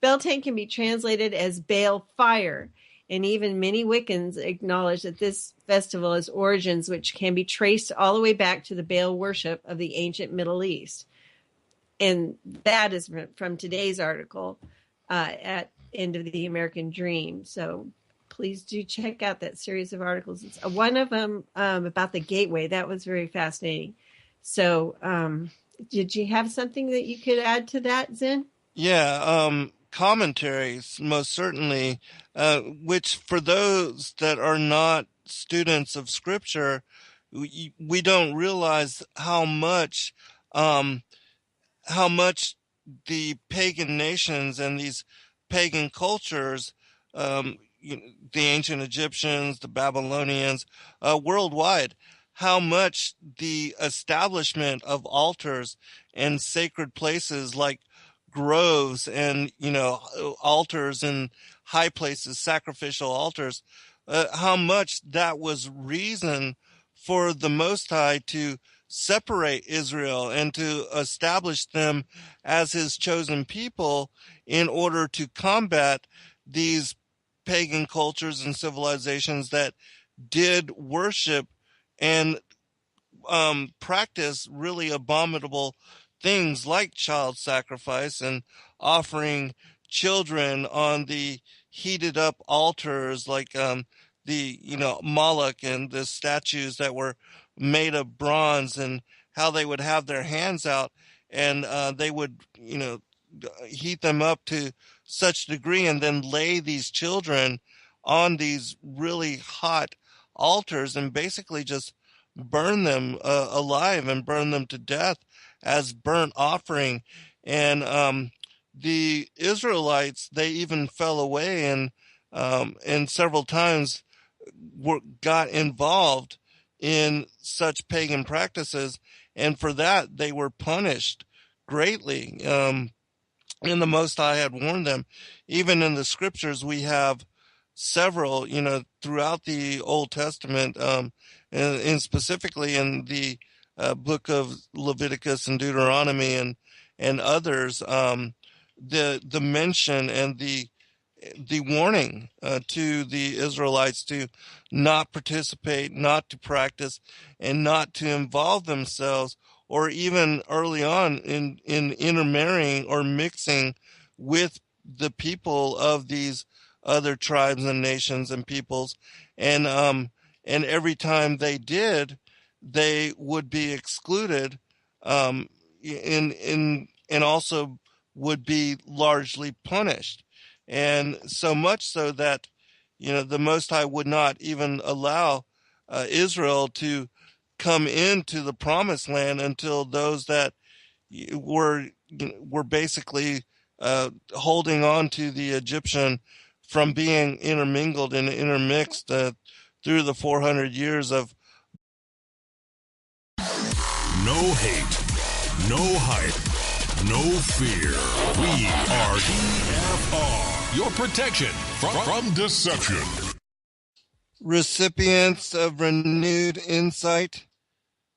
Beltane can be translated as Baal fire, and even many Wiccans acknowledge that this festival has origins which can be traced all the way back to the Baal worship of the ancient Middle East. And that is from today's article at End of the American Dream. So please do check out that series of articles. It's one of them about the gateway. That was very fascinating. So did you have something that you could add to that, Zen? Yeah, commentaries, most certainly, which for those that are not students of Scripture, we don't realize how much the pagan nations and these pagan cultures, the ancient Egyptians, the Babylonians, worldwide, how much the establishment of altars and sacred places like groves and, altars and high places, sacrificial altars, how much that was reason for the Most High to separate Israel and to establish them as his chosen people in order to combat these pagan cultures and civilizations that did worship and practice really abominable things like child sacrifice and offering children on the heated up altars like Moloch and the statues that were made of bronze, and how they would have their hands out and they would heat them up to such degree and then lay these children on these really hot altars and basically just burn them alive and burn them to death as burnt offering. And the Israelites, they even fell away and several times got involved in such pagan practices, and for that they were punished greatly. And the Most High had warned them. Even in the scriptures, we have several, throughout the Old Testament, and specifically in the book of Leviticus and Deuteronomy and others, the mention and the warning to the Israelites to not participate, not to practice, and not to involve themselves, or even early on in intermarrying or mixing with the people of these other tribes and nations and peoples. And every time they did, they would be excluded, and also would be largely punished. And so much so that, the Most High would not even allow Israel to come into the promised land until those that were basically holding on to the Egyptian from being intermingled and intermixed through the 400 years of no hate, no hype, no fear. We are EFR, your protection from deception. Recipients of renewed insight,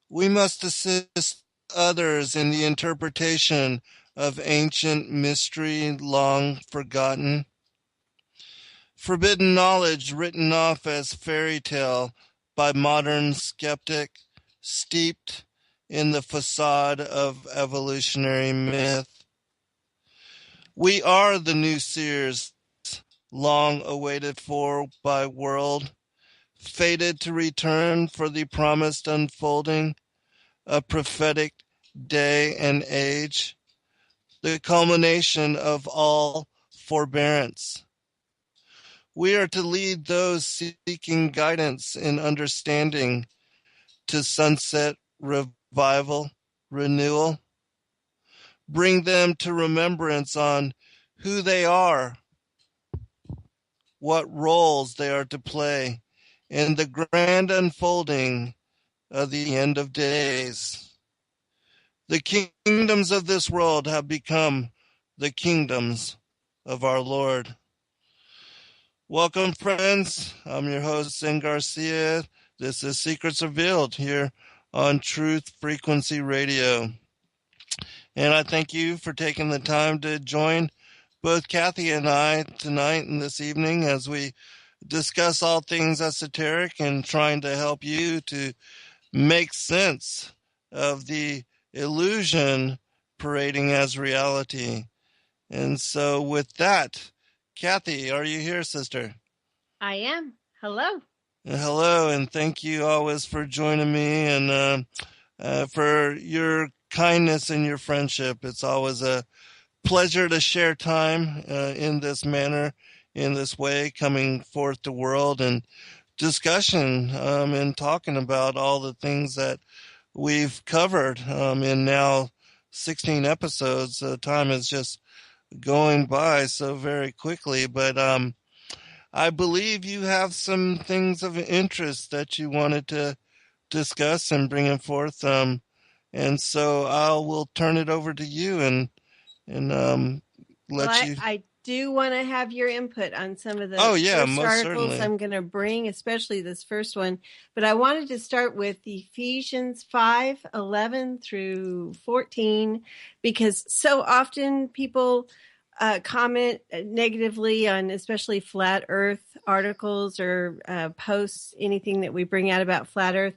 we must assist others in the interpretation of ancient mystery long forgotten. Forbidden knowledge written off as fairy tale by modern skeptic, steeped in the facade of evolutionary myth. We are the new seers, long awaited for by world, fated to return for the promised unfolding, a prophetic day and age, the culmination of all forbearance. We are to lead those seeking guidance in understanding to sunset revival, renewal. Bring them to remembrance on who they are, what roles they are to play in the grand unfolding of the end of days. The kingdoms of this world have become the kingdoms of our Lord. Welcome, friends. I'm your host, Zen Garcia. This is Secrets Revealed here on Truth Frequency Radio. And I thank you for taking the time to join both Kathy and I tonight and this evening as we discuss all things esoteric and trying to help you to make sense of the illusion parading as reality. And so with that, Kathy, are you here, sister? I am. Hello. Hello, and thank you always for joining me and for your kindness and your friendship. It's always a pleasure to share time in this manner, in this way, coming forth to world and discussion and talking about all the things that we've covered in now 16 episodes. Time is just going by so very quickly, but I believe you have some things of interest that you wanted to discuss and bring it forth. And so I will turn it over to you and let you. I do want to have your input on some of the most articles certainly. I'm going to bring, especially this first one. But I wanted to start with Ephesians 5:11 through 14, because so often people comment negatively on especially flat earth articles or posts, anything that we bring out about flat earth.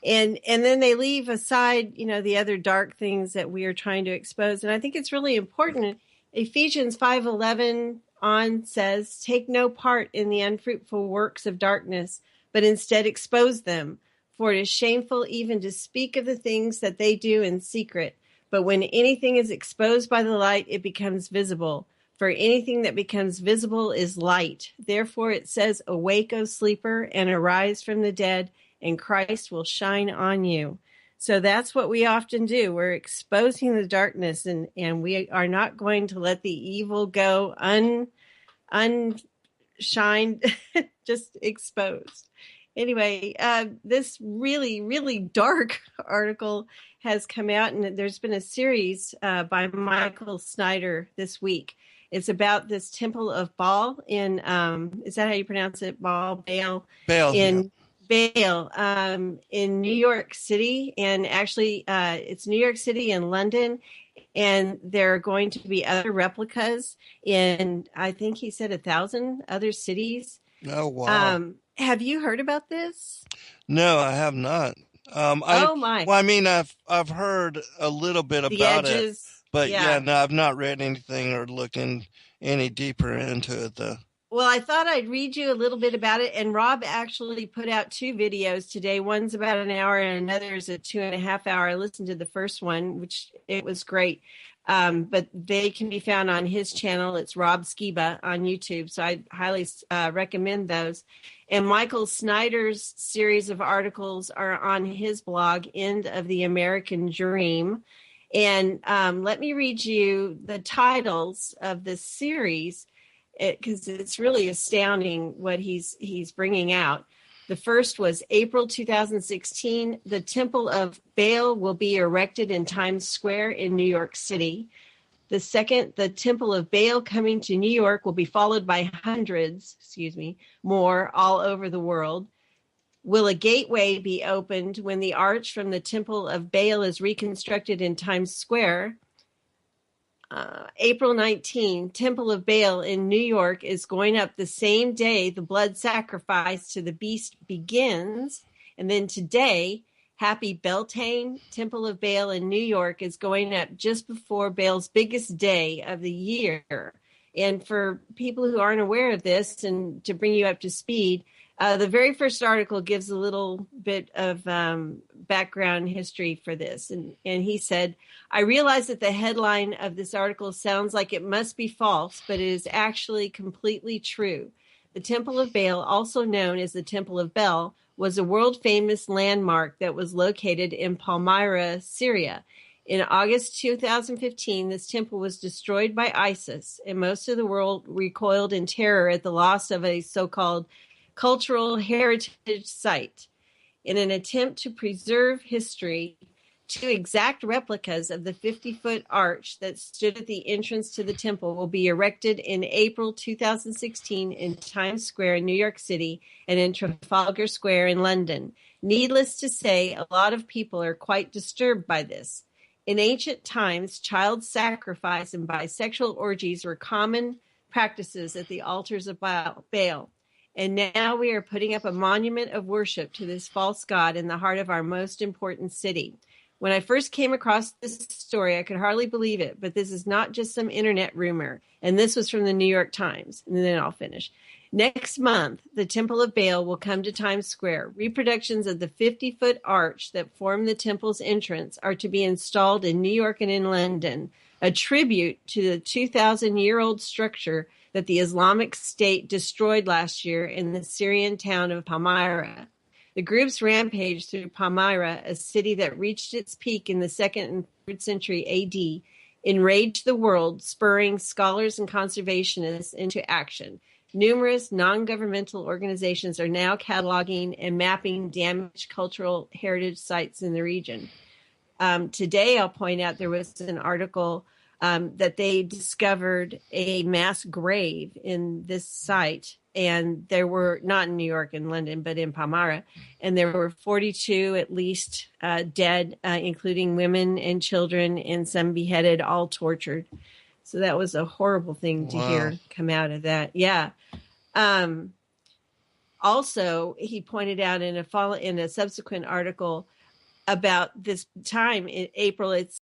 And then they leave aside, the other dark things that we are trying to expose. And I think it's really important. Ephesians 5:11 on says, "Take no part in the unfruitful works of darkness, but instead expose them. For it is shameful even to speak of the things that they do in secret. But when anything is exposed by the light, it becomes visible. For anything that becomes visible is light. Therefore it says, 'Awake, O sleeper, and arise from the dead, and Christ will shine on you.'" So that's what we often do. We're exposing the darkness, and we are not going to let the evil go unshined, just exposed. Anyway, this really, really dark article has come out, and there's been a series by Michael Snyder this week. It's about this Temple of Baal in, is that how you pronounce it? Baal in Baal, in New York City. And actually, it's New York City and London. And there are going to be other replicas in, I think he said 1,000 other cities. Oh, wow. Have you heard about this? No, I have not. Oh my! Well, I mean, I've heard a little bit about it, but no, I've not read anything or looked any deeper into it, though. Well, I thought I'd read you a little bit about it. And Rob actually put out 2 videos today. One's about an hour and another is a 2.5 hour. I listened to the first one, which it was great. But they can be found on his channel. It's Rob Skiba on YouTube. So I highly recommend those. And Michael Snyder's series of articles are on his blog, End of the American Dream. And let me read you the titles of this series, because it's really astounding what he's bringing out. The first was April 2016. The Temple of Baal will be erected in Times Square in New York City. The second, the Temple of Baal coming to New York will be followed by hundreds, more all over the world. Will a gateway be opened when the arch from the Temple of Baal is reconstructed in Times Square? April 19, Temple of Baal in New York is going up the same day the blood sacrifice to the beast begins. And then today, Happy Beltane, Temple of Baal in New York is going up just before Baal's biggest day of the year. And for people who aren't aware of this, and to bring you up to speed, the very first article gives a little bit of background history for this. And he said, "I realize that the headline of this article sounds like it must be false, but it is actually completely true. The Temple of Baal, also known as the Temple of Baal, was a world-famous landmark that was located in Palmyra, Syria. In August 2015, this temple was destroyed by ISIS, and most of the world recoiled in terror at the loss of a so-called cultural heritage site. In an attempt to preserve history, 2 exact replicas of the 50-foot arch that stood at the entrance to the temple will be erected in April 2016 in Times Square in New York City and in Trafalgar Square in London. Needless to say, a lot of people are quite disturbed by this. In ancient times, child sacrifice and bisexual orgies were common practices at the altars of Baal. And now we are putting up a monument of worship to this false god in the heart of our most important city. When I first came across this story, I could hardly believe it, but this is not just some internet rumor. And this was from the New York Times. And then I'll finish. Next month, the Temple of Baal will come to Times Square. Reproductions of the 50-foot arch that form the temple's entrance are to be installed in New York and in London, a tribute to the 2,000-year-old structure that the Islamic State destroyed last year in the Syrian town of Palmyra. The group's rampage through Palmyra, a city that reached its peak in the 2nd and 3rd century AD, enraged the world, spurring scholars and conservationists into action. Numerous non-governmental organizations are now cataloging and mapping damaged cultural heritage sites in the region. Today, I'll point out there was an article that they discovered a mass grave in this site. And there were, not in New York and London, but in Palmyra. And there were 42 at least dead, including women and children, and some beheaded, all tortured. So that was a horrible thing to hear come out of that. Yeah. Also, he pointed out in a subsequent article about this time in April, it's